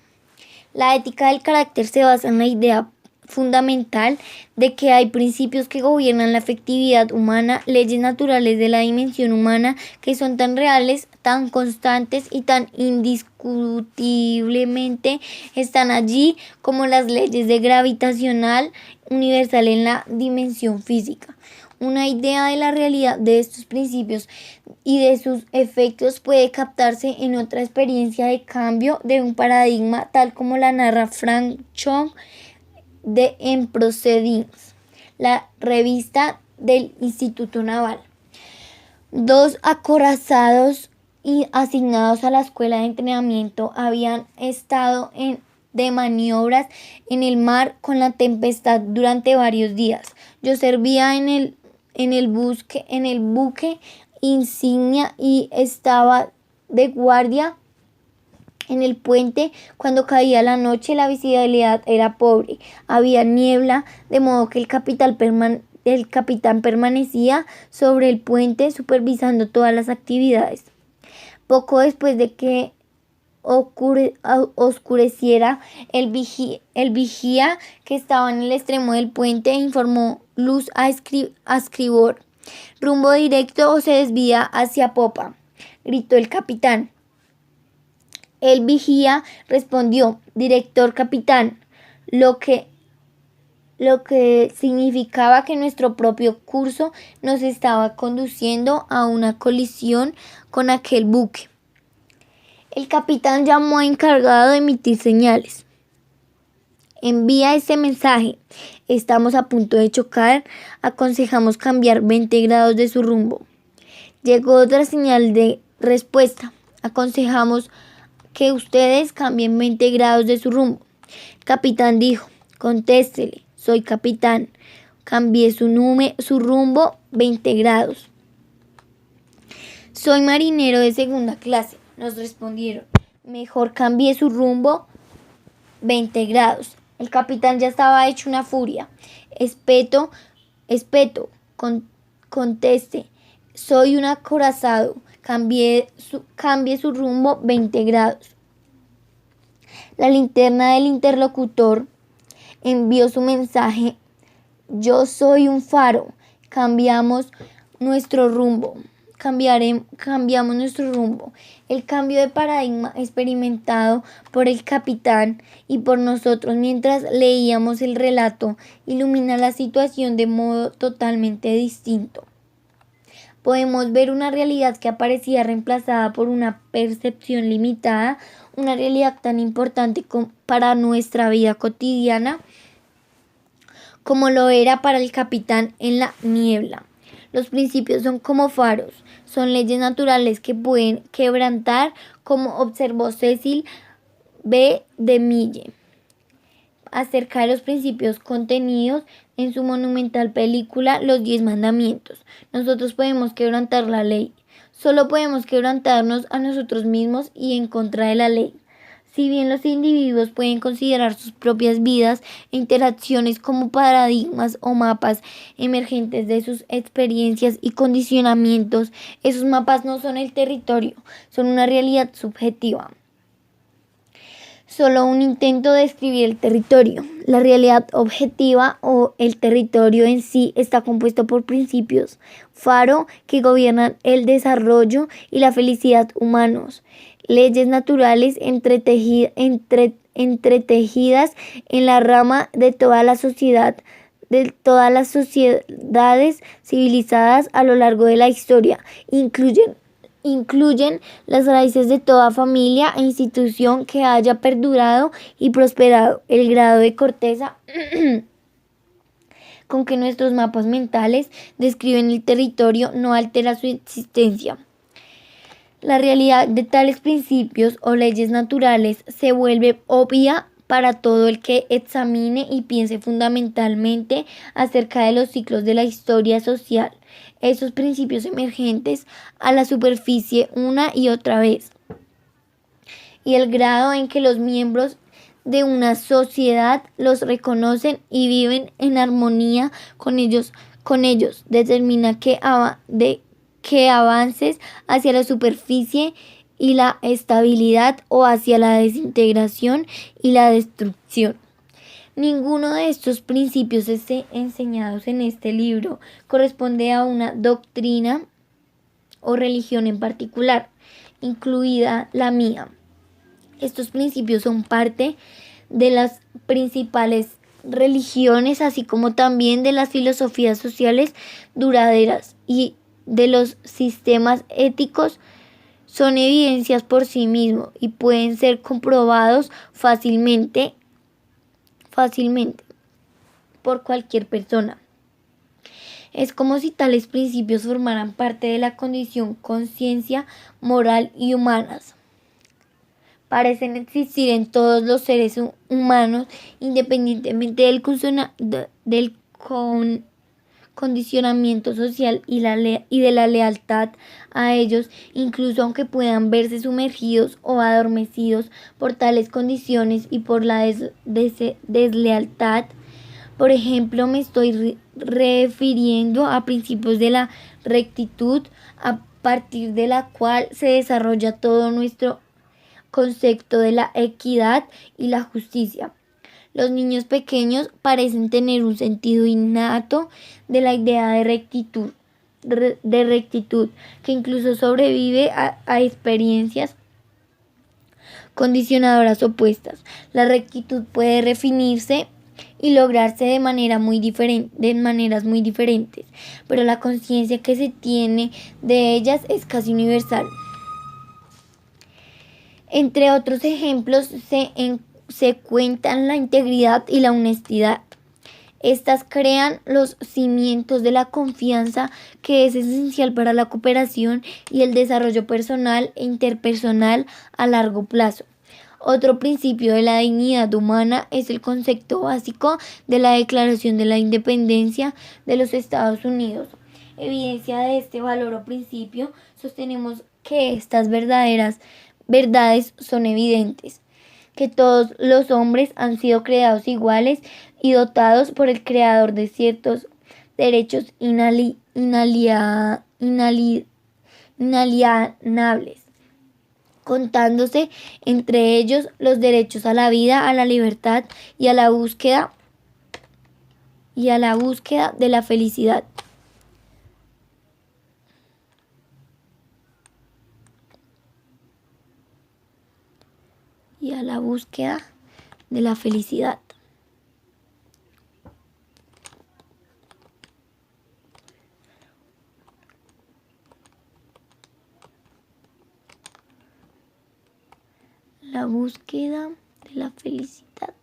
La ética del carácter se basa en la idea fundamental de que hay principios que gobiernan la afectividad humana, leyes naturales de la dimensión humana que son tan reales, tan constantes y tan indiscutiblemente están allí como las leyes de gravitacional universal en la dimensión física. Una idea de la realidad de estos principios y de sus efectos puede captarse en otra experiencia de cambio de un paradigma, tal como la narra Frank Chong en Proceedings, la revista del Instituto Naval. 2 acorazados y asignados a la escuela de entrenamiento habían estado de maniobras en el mar con la tempestad durante varios días. Yo servía en el buque insignia y estaba de guardia en el puente. Cuando caía la noche, la visibilidad era pobre. Había niebla, de modo que el capitán permanecía sobre el puente supervisando todas las actividades. Poco después de que oscureciera, el vigía que estaba en el extremo del puente informó: luz a estribor, rumbo directo o se desvía hacia popa, gritó el capitán. El vigía respondió: director capitán, lo que significaba que nuestro propio curso nos estaba conduciendo a una colisión con aquel buque. El capitán llamó a encargado de emitir señales. Envía ese mensaje: estamos a punto de chocar, aconsejamos cambiar 20 grados de su rumbo. Llegó otra señal de respuesta: aconsejamos que ustedes cambien 20 grados de su rumbo. El capitán dijo: contéstele, soy capitán, cambié su rumbo 20 grados. Soy marinero de segunda clase, nos respondieron. Mejor cambié su rumbo 20 grados. El capitán ya estaba hecho una furia. Espeto, espeto, conteste, soy un acorazado. Cambie su rumbo 20 grados. La linterna del interlocutor envió su mensaje. Yo soy un faro. Cambiamos nuestro rumbo. Cambiamos nuestro rumbo. El cambio de paradigma experimentado por el capitán y por nosotros mientras leíamos el relato ilumina la situación de modo totalmente distinto. Podemos ver una realidad que aparecía reemplazada por una percepción limitada, una realidad tan importante para nuestra vida cotidiana como lo era para el capitán en la niebla. Los principios son como faros, son leyes naturales que pueden quebrantar, como observó Cecil B. DeMille acerca de los principios contenidos en su monumental película Los 10 Mandamientos. Nosotros podemos quebrantar la ley. Solo podemos quebrantarnos a nosotros mismos y en contra de la ley. Si bien los individuos pueden considerar sus propias vidas e interacciones como paradigmas o mapas emergentes de sus experiencias y condicionamientos, esos mapas no son el territorio, son una realidad subjetiva. Solo un intento de describir el territorio. La realidad objetiva o el territorio en sí está compuesto por principios faro que gobiernan el desarrollo y la felicidad humanos, leyes naturales entretejidas en la rama de toda la sociedad, de todas las sociedades civilizadas a lo largo de la historia, incluyen las raíces de toda familia e institución que haya perdurado y prosperado. El grado de corteza con que nuestros mapas mentales describen el territorio no altera su existencia. La realidad de tales principios o leyes naturales se vuelve obvia para todo el que examine y piense fundamentalmente acerca de los ciclos de la historia social, esos principios emergentes a la superficie una y otra vez, y el grado en que los miembros de una sociedad los reconocen y viven en armonía con ellos determina que avances hacia la superficie y la estabilidad o hacia la desintegración y la destrucción. Ninguno de estos principios enseñados en este libro corresponde a una doctrina o religión en particular, incluida la mía. Estos principios son parte de las principales religiones, así como también de las filosofías sociales duraderas y de los sistemas éticos. Son evidencias por sí mismos y pueden ser comprobados fácilmente por cualquier persona. Es como si tales principios formaran parte de la condición conciencia moral y humanas. Parecen existir en todos los seres humanos, independientemente del condicionamiento social y de la lealtad a ellos, incluso aunque puedan verse sumergidos o adormecidos por tales condiciones y por la deslealtad. Por ejemplo, me estoy refiriendo a principios de la rectitud, a partir de la cual se desarrolla todo nuestro concepto de la equidad y la justicia. Los niños pequeños parecen tener un sentido innato de la idea de rectitud, que incluso sobrevive a experiencias condicionadoras opuestas. La rectitud puede definirse y lograrse de maneras muy diferentes, pero la conciencia que se tiene de ellas es casi universal. Entre otros ejemplos se cuentan la integridad y la honestidad. Estas crean los cimientos de la confianza, que es esencial para la cooperación y el desarrollo personal e interpersonal a largo plazo. Otro principio de la dignidad humana es el concepto básico de la Declaración de la Independencia de los Estados Unidos. Evidencia de este valor o principio, sostenemos que estas verdades son evidentes. que todos los hombres han sido creados iguales y dotados por el Creador de ciertos derechos inalienables, contándose entre ellos los derechos a la vida, a la libertad y a la búsqueda de la felicidad. La búsqueda de la felicidad. La búsqueda de la felicidad.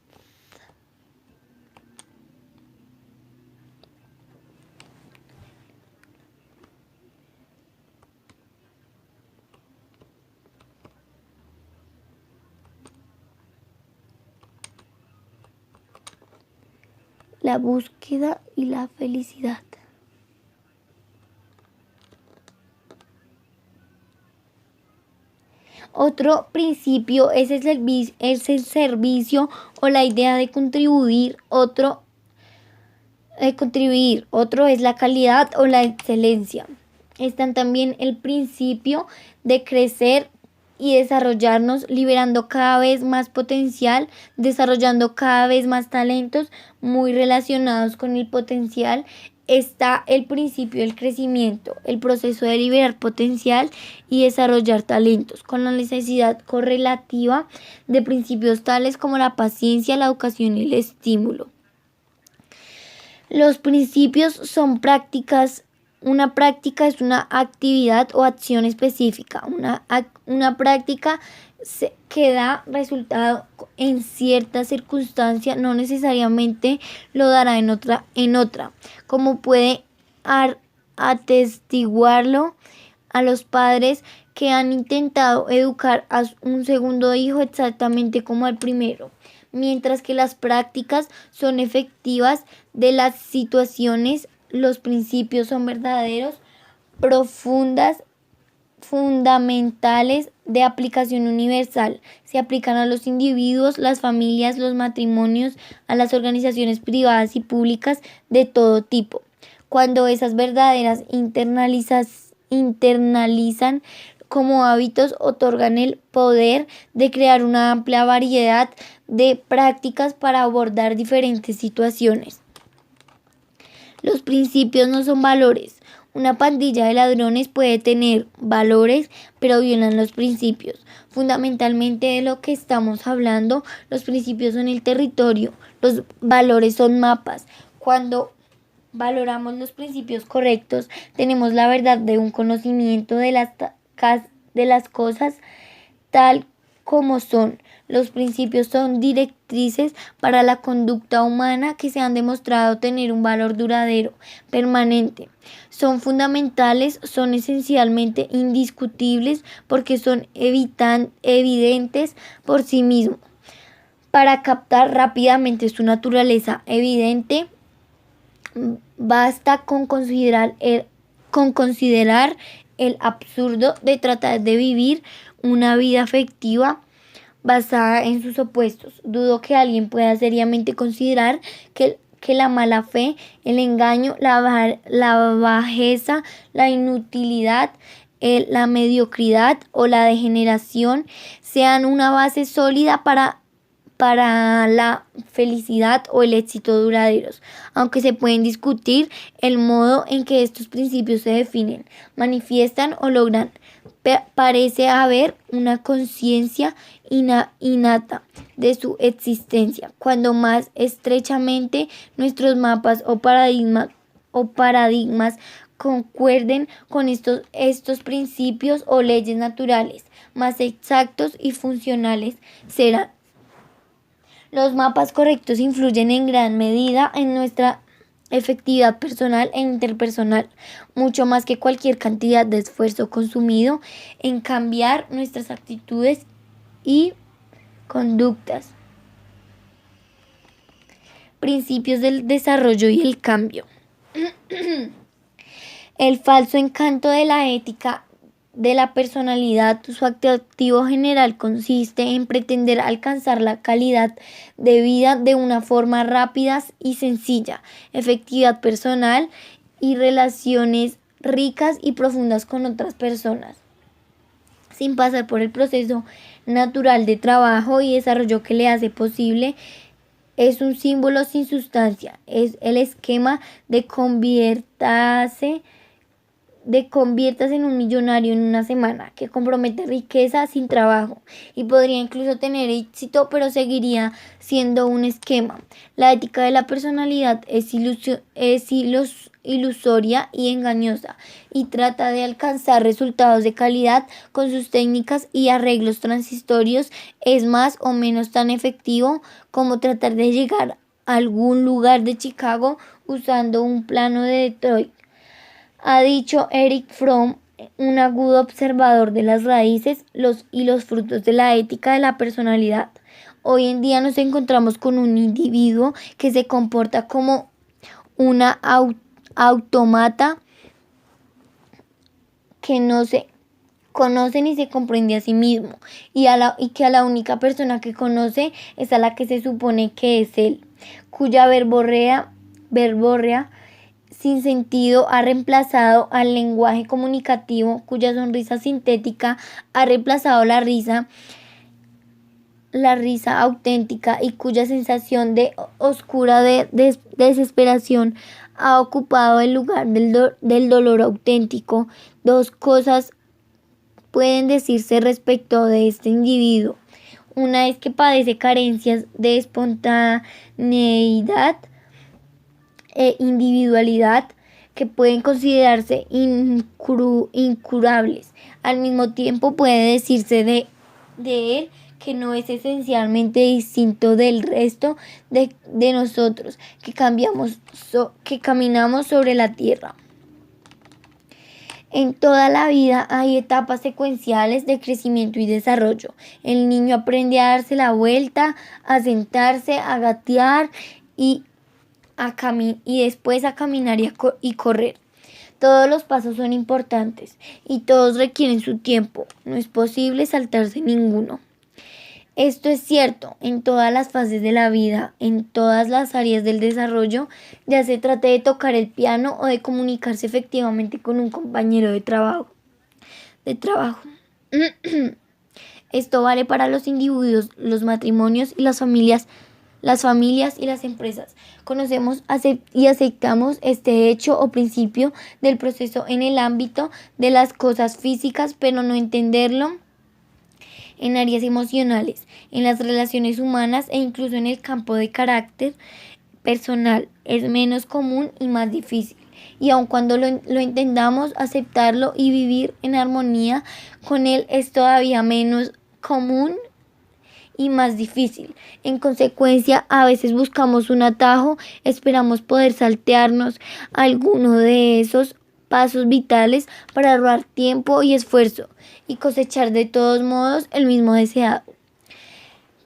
La búsqueda y la felicidad. Otro principio es el servicio o la idea de contribuir. Otro es la calidad o la excelencia. Están también el principio de crecer y desarrollarnos, liberando cada vez más potencial, desarrollando cada vez más talentos muy relacionados con el potencial. Está el principio del crecimiento, el proceso de liberar potencial y desarrollar talentos, con la necesidad correlativa de principios tales como la paciencia, la educación y el estímulo. Los principios son prácticas. Una práctica es una actividad o acción específica. Una práctica que da resultado en cierta circunstancia, no necesariamente lo dará en otra, como puede atestiguarlo a los padres que han intentado educar a un segundo hijo exactamente como al primero. Mientras que las prácticas son efectivas de las situaciones, los principios son verdaderos, profundas, fundamentales, de aplicación universal. Se aplican a los individuos, las familias, los matrimonios, a las organizaciones privadas y públicas de todo tipo. Cuando esas verdaderas internalizan como hábitos, otorgan el poder de crear una amplia variedad de prácticas para abordar diferentes situaciones. Los principios no son valores. Una pandilla de ladrones puede tener valores, pero violan los principios. Fundamentalmente de lo que estamos hablando, los principios son el territorio, los valores son mapas. Cuando valoramos los principios correctos, tenemos la verdad de un conocimiento de las cosas tal como son. Los principios son directrices para la conducta humana que se han demostrado tener un valor duradero, permanente. Son fundamentales, son esencialmente indiscutibles porque son evidentes por sí mismos. Para captar rápidamente su naturaleza evidente, basta con considerar el absurdo de tratar de vivir una vida afectiva basada en sus opuestos. Dudo que alguien pueda seriamente considerar que la mala fe, el engaño, la bajeza, la inutilidad, la mediocridad o la degeneración sean una base sólida para la felicidad o el éxito duraderos, aunque se pueden discutir el modo en que estos principios se definen, manifiestan o logran. Parece haber una conciencia innata de su existencia. Cuando más estrechamente nuestros mapas o paradigmas concuerden con estos principios o leyes naturales, más exactos y funcionales serán. Los mapas correctos influyen en gran medida en nuestra efectividad personal e interpersonal, mucho más que cualquier cantidad de esfuerzo consumido en cambiar nuestras actitudes y conductas. Principios del desarrollo y el cambio. El falso encanto de la ética de la personalidad. Su atractivo general consiste en pretender alcanzar la calidad de vida de una forma rápida y sencilla, efectividad personal y relaciones ricas y profundas con otras personas, sin pasar por el proceso natural de trabajo y desarrollo que le hace posible. Es un símbolo sin sustancia, es el esquema de conviertas en un millonario en una semana, que compromete riqueza sin trabajo y podría incluso tener éxito, pero seguiría siendo un esquema. La ética de la personalidad es ilusoria y engañosa y trata de alcanzar resultados de calidad con sus técnicas y arreglos transitorios. Es más o menos tan efectivo como tratar de llegar a algún lugar de Chicago usando un plano de Detroit, ha dicho Eric Fromm, un agudo observador de las raíces y los frutos de la ética de la personalidad. Hoy en día nos encontramos con un individuo que se comporta como una autómata que no se conoce ni se comprende a sí mismo y que a la única persona que conoce es a la que se supone que es él, cuya verborrea sin sentido ha reemplazado al lenguaje comunicativo, cuya sonrisa sintética ha reemplazado la risa auténtica y cuya sensación de oscura desesperación ha ocupado el lugar del dolor auténtico. Dos cosas pueden decirse respecto de este individuo. Una es que padece carencias de espontaneidad e individualidad que pueden considerarse incurables. Al mismo tiempo puede decirse de él que no es esencialmente distinto del resto de nosotros que caminamos sobre la tierra. En toda la vida hay etapas secuenciales de crecimiento y desarrollo. El niño aprende a darse la vuelta, a sentarse, a gatear y después a caminar y correr. Todos los pasos son importantes y todos requieren su tiempo. No es posible saltarse ninguno. Esto es cierto en todas las fases de la vida, en todas las áreas del desarrollo, ya se trate de tocar el piano o de comunicarse efectivamente con un compañero de trabajo. Esto vale para los individuos, los matrimonios y las familias y las empresas. Conocemos y aceptamos este hecho o principio del proceso en el ámbito de las cosas físicas, pero no entenderlo en áreas emocionales, en las relaciones humanas e incluso en el campo de carácter personal es menos común y más difícil. Y aun cuando lo entendamos, aceptarlo y vivir en armonía con él es todavía menos común y más difícil. En consecuencia, a veces buscamos un atajo, esperamos poder saltearnos alguno de esos pasos vitales para ahorrar tiempo y esfuerzo y cosechar de todos modos el mismo deseado.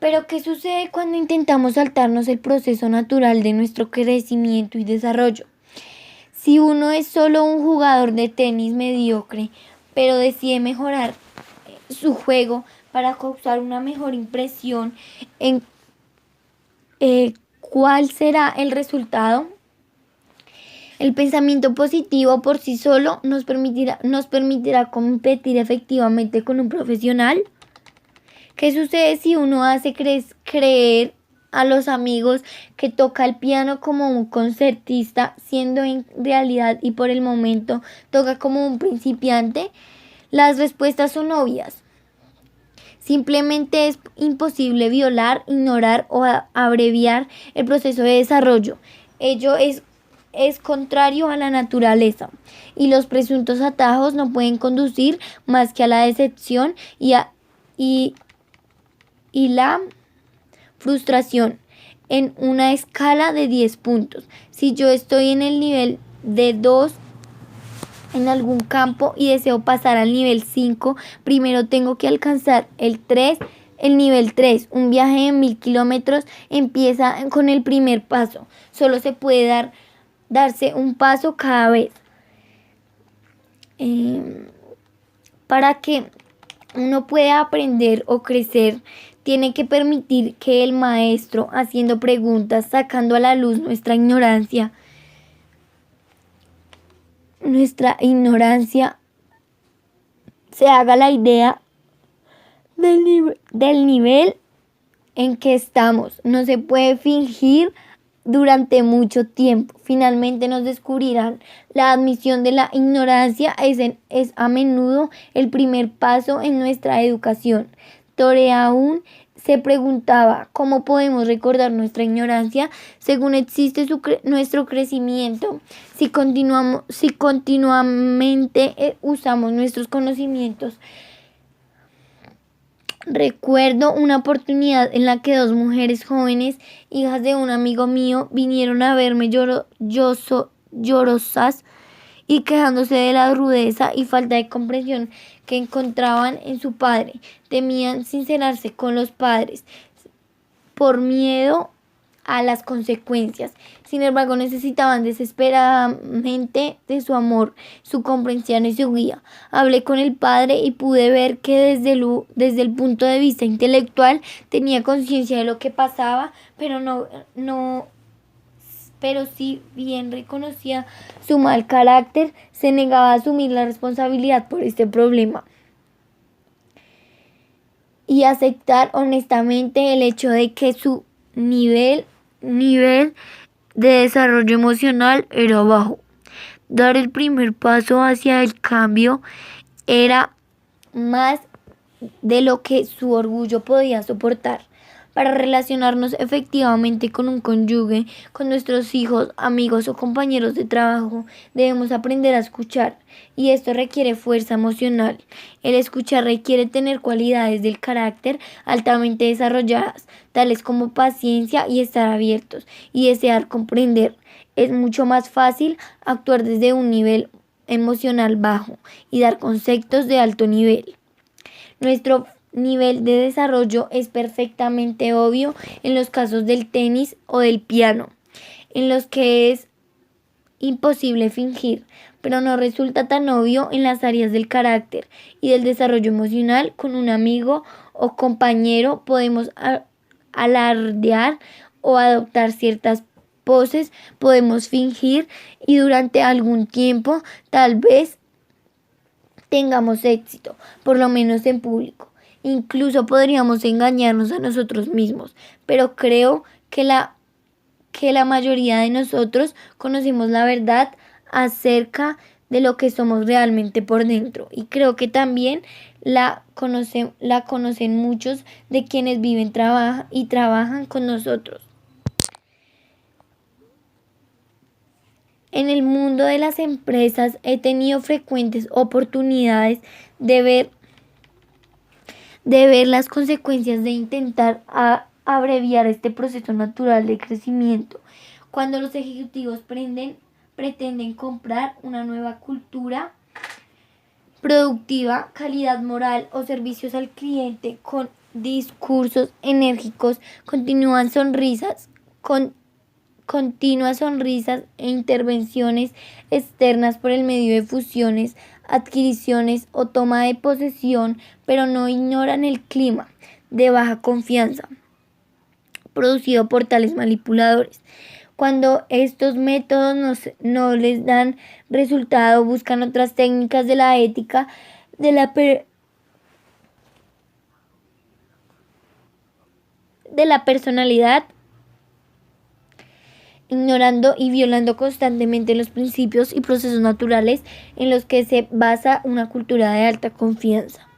Pero ¿qué sucede cuando intentamos saltarnos el proceso natural de nuestro crecimiento y desarrollo? Si uno es solo un jugador de tenis mediocre, pero decide mejorar su juego para causar una mejor impresión, ¿cuál será el resultado? El pensamiento positivo por sí solo nos permitirá competir efectivamente con un profesional. ¿Qué sucede si uno hace creer a los amigos que toca el piano como un concertista, siendo en realidad y por el momento toca como un principiante? Las respuestas son obvias. Simplemente es imposible violar, ignorar o abreviar el proceso de desarrollo. Ello es contrario a la naturaleza y los presuntos atajos no pueden conducir más que a la decepción y la frustración en una escala de 10 puntos. Si yo estoy en el nivel de 2 en algún campo y deseo pasar al nivel 5, primero tengo que alcanzar el nivel 3. Un viaje de 1000 kilómetros empieza con el primer paso. Solo se puede darse un paso cada vez. Para que uno pueda aprender o crecer, tiene que permitir que el maestro, haciendo preguntas, sacando a la luz nuestra ignorancia, se haga la idea del nivel en que estamos. No se puede fingir durante mucho tiempo. Finalmente nos descubrirán. La admisión de la ignorancia es a menudo el primer paso en nuestra educación. Thoreau se preguntaba cómo podemos recordar nuestra ignorancia según existe nuestro crecimiento. Si continuamente usamos nuestros conocimientos. Recuerdo una oportunidad en la que dos mujeres jóvenes, hijas de un amigo mío, vinieron a verme llorosas y quejándose de la rudeza y falta de comprensión que encontraban en su padre. Temían sincerarse con los padres por miedo a las consecuencias. Sin embargo, necesitaban desesperadamente de su amor, su comprensión y su guía. Hablé con el padre y pude ver que desde el punto de vista intelectual tenía conciencia de lo que pasaba, pero si bien reconocía su mal carácter, se negaba a asumir la responsabilidad por este problema y aceptar honestamente el hecho de que su nivel de desarrollo emocional era bajo. Dar el primer paso hacia el cambio era más de lo que su orgullo podía soportar. Para relacionarnos efectivamente con un cónyuge, con nuestros hijos, amigos o compañeros de trabajo, debemos aprender a escuchar, y esto requiere fuerza emocional. El escuchar requiere tener cualidades del carácter altamente desarrolladas, tales como paciencia y estar abiertos, y desear comprender. Es mucho más fácil actuar desde un nivel emocional bajo y dar conceptos de alto nivel. Nuestro nivel de desarrollo es perfectamente obvio en los casos del tenis o del piano, en los que es imposible fingir, pero no resulta tan obvio en las áreas del carácter y del desarrollo emocional. Con un amigo o compañero podemos alardear o adoptar ciertas poses, podemos fingir y durante algún tiempo tal vez tengamos éxito, por lo menos en público. Incluso podríamos engañarnos a nosotros mismos, pero creo que la mayoría de nosotros conocemos la verdad acerca de lo que somos realmente por dentro, y creo que también la conocen muchos de quienes viven y trabajan con nosotros. En el mundo de las empresas he tenido frecuentes oportunidades de ver las consecuencias de intentar abreviar este proceso natural de crecimiento. Cuando los ejecutivos pretenden comprar una nueva cultura productiva, calidad moral o servicios al cliente con discursos enérgicos, continuas sonrisas e intervenciones externas por el medio de fusiones, adquisiciones o toma de posesión, pero no ignoran el clima de baja confianza producido por tales manipuladores. Cuando estos métodos no les dan resultado, buscan otras técnicas de la ética de la personalidad, ignorando y violando constantemente los principios y procesos naturales en los que se basa una cultura de alta confianza.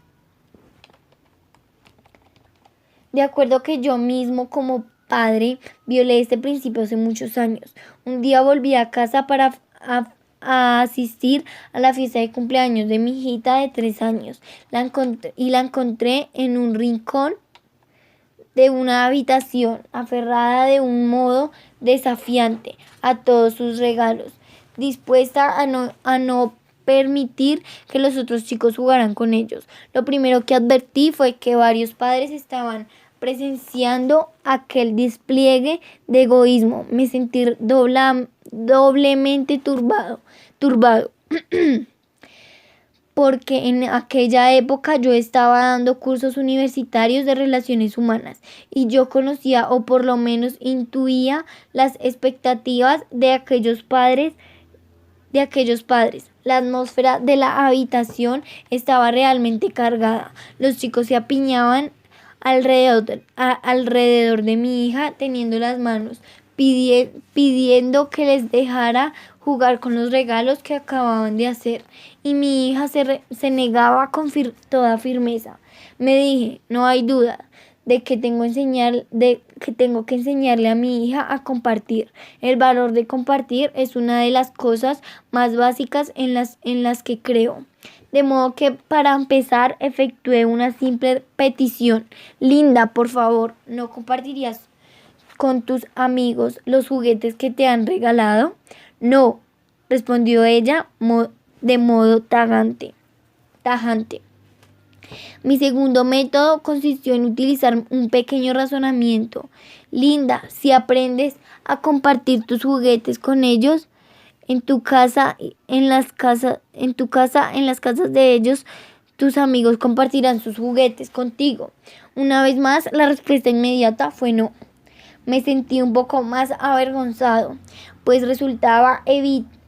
De acuerdo que yo mismo como padre violé este principio hace muchos años. Un día volví a casa para asistir a la fiesta de cumpleaños de mi hijita de 3 años. La encontré en un rincón de una habitación, aferrada de un modo desafiante a todos sus regalos, dispuesta a no permitir que los otros chicos jugaran con ellos. Lo primero que advertí fue que varios padres estaban presenciando aquel despliegue de egoísmo. Me sentí doblemente turbado. porque en aquella época yo estaba dando cursos universitarios de relaciones humanas y yo conocía o por lo menos intuía las expectativas de aquellos padres. La atmósfera de la habitación estaba realmente cargada. Los chicos se apiñaban alrededor de mi hija, teniendo las manos, pidiendo que les dejara jugar con los regalos que acababan de hacer. Y mi hija se negaba con toda firmeza. Me dije, no hay duda de que tengo que enseñarle a mi hija a compartir. El valor de compartir es una de las cosas más básicas en las que creo. De modo que para empezar efectué una simple petición. Linda, por favor, ¿no compartirías con tus amigos los juguetes que te han regalado? No, respondió ella de modo tajante. Mi segundo método consistió en utilizar un pequeño razonamiento. Linda, si aprendes a compartir tus juguetes con ellos, en las casas de ellos, tus amigos compartirán sus juguetes contigo. Una vez más, la respuesta inmediata fue no. Me sentí un poco más avergonzado, pues resultaba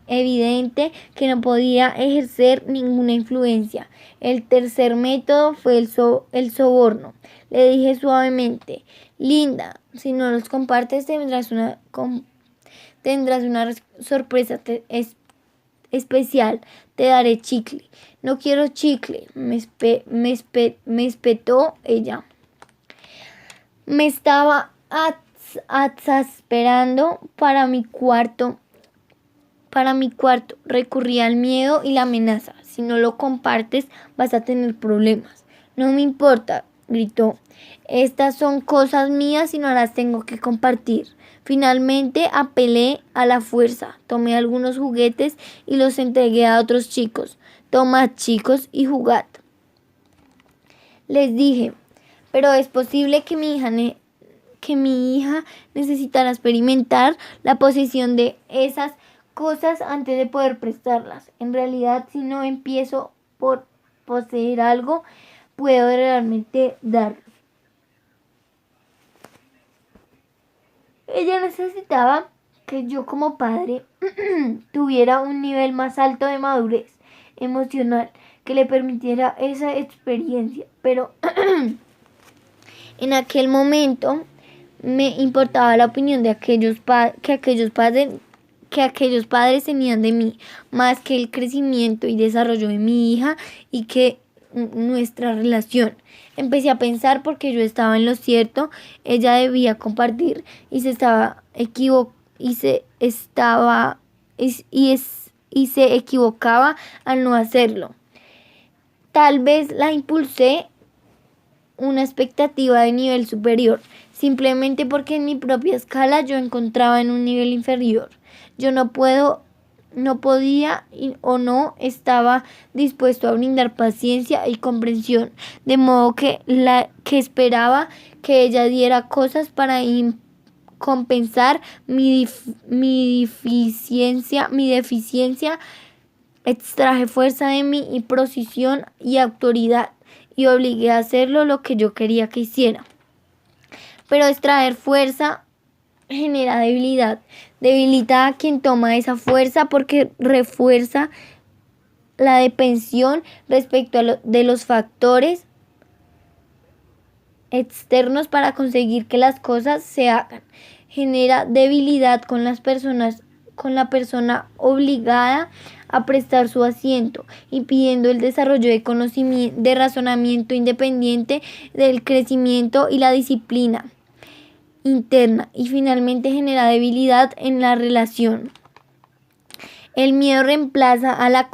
evidente que no podía ejercer ninguna influencia. El tercer método fue el soborno. Le dije suavemente, Linda, si no los compartes tendrás una sorpresa especial. Te daré chicle. No quiero chicle, me espetó ella. Me estaba exasperando para mi cuarto. Recurrí al miedo y la amenaza. Si no lo compartes, vas a tener problemas. No me importa, gritó. Estas son cosas mías y no las tengo que compartir. Finalmente apelé a la fuerza. Tomé algunos juguetes y los entregué a otros chicos. Tomad, chicos, y jugad. Les dije, pero es posible que mi hija necesitara experimentar la posesión de esas cosas antes de poder prestarlas. En realidad, si no empiezo por poseer algo, puedo realmente darlo. Ella necesitaba que yo como padre tuviera un nivel más alto de madurez emocional que le permitiera esa experiencia, pero en aquel momento me importaba la opinión de aquellos padres tenían de mí, más que el crecimiento y desarrollo de mi hija y que nuestra relación. Empecé a pensar porque yo estaba en lo cierto, ella debía compartir y se equivocaba al no hacerlo. Tal vez la impulsé una expectativa de nivel superior, simplemente porque en mi propia escala yo encontraba en un nivel inferior. Yo no podía o no estaba dispuesto a brindar paciencia y comprensión, de modo que esperaba que ella diera cosas para compensar mi deficiencia. Extraje fuerza de mi posición y autoridad y obligué a hacerlo lo que yo quería que hiciera. Pero extraer fuerza genera debilidad. Debilita a quien toma esa fuerza porque refuerza la depensión respecto de los factores externos para conseguir que las cosas se hagan. Genera debilidad con la persona obligada a prestar su asiento, impidiendo el desarrollo de conocimiento, de razonamiento independiente, del crecimiento y la disciplina interna, y finalmente genera debilidad en la relación. El miedo reemplaza a la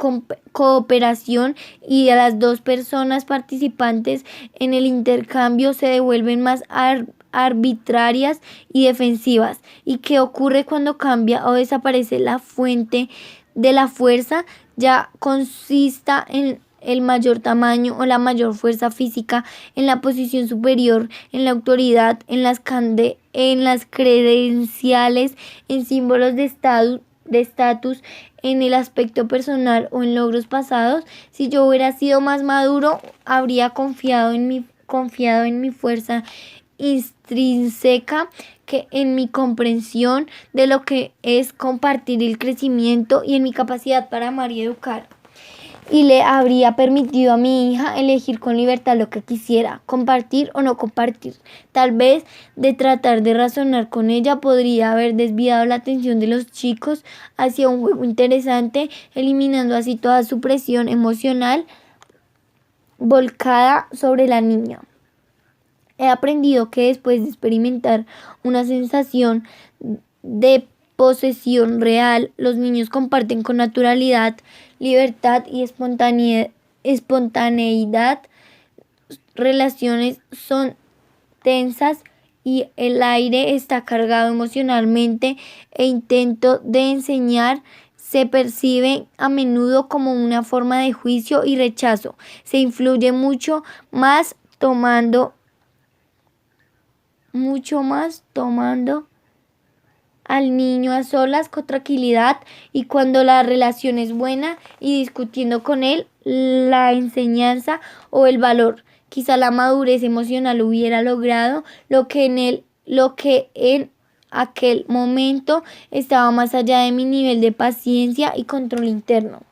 cooperación y a las dos personas participantes en el intercambio se devuelven más arbitrarias y defensivas. ¿Y qué ocurre cuando cambia o desaparece la fuente de la fuerza? Ya consista en el mayor tamaño o la mayor fuerza física, en la posición superior, en la autoridad, en las credenciales, en símbolos de estatus de estatus en el aspecto personal o en logros pasados. Si yo hubiera sido más maduro, habría confiado en mi fuerza intrínseca, que en mi comprensión de lo que es compartir el crecimiento y en mi capacidad para amar y educar. Y le habría permitido a mi hija elegir con libertad lo que quisiera, compartir o no compartir. Tal vez de tratar de razonar con ella podría haber desviado la atención de los chicos hacia un juego interesante, eliminando así toda su presión emocional volcada sobre la niña. He aprendido que después de experimentar una sensación de posesión real, los niños comparten con naturalidad, libertad y espontaneidad. Relaciones son tensas y el aire está cargado emocionalmente, e intento de enseñar se percibe a menudo como una forma de juicio y rechazo. Se influye mucho más tomando al niño a solas con tranquilidad, y cuando la relación es buena, y discutiendo con él la enseñanza o el valor. Quizá la madurez emocional hubiera logrado lo que en aquel momento estaba más allá de mi nivel de paciencia y control interno.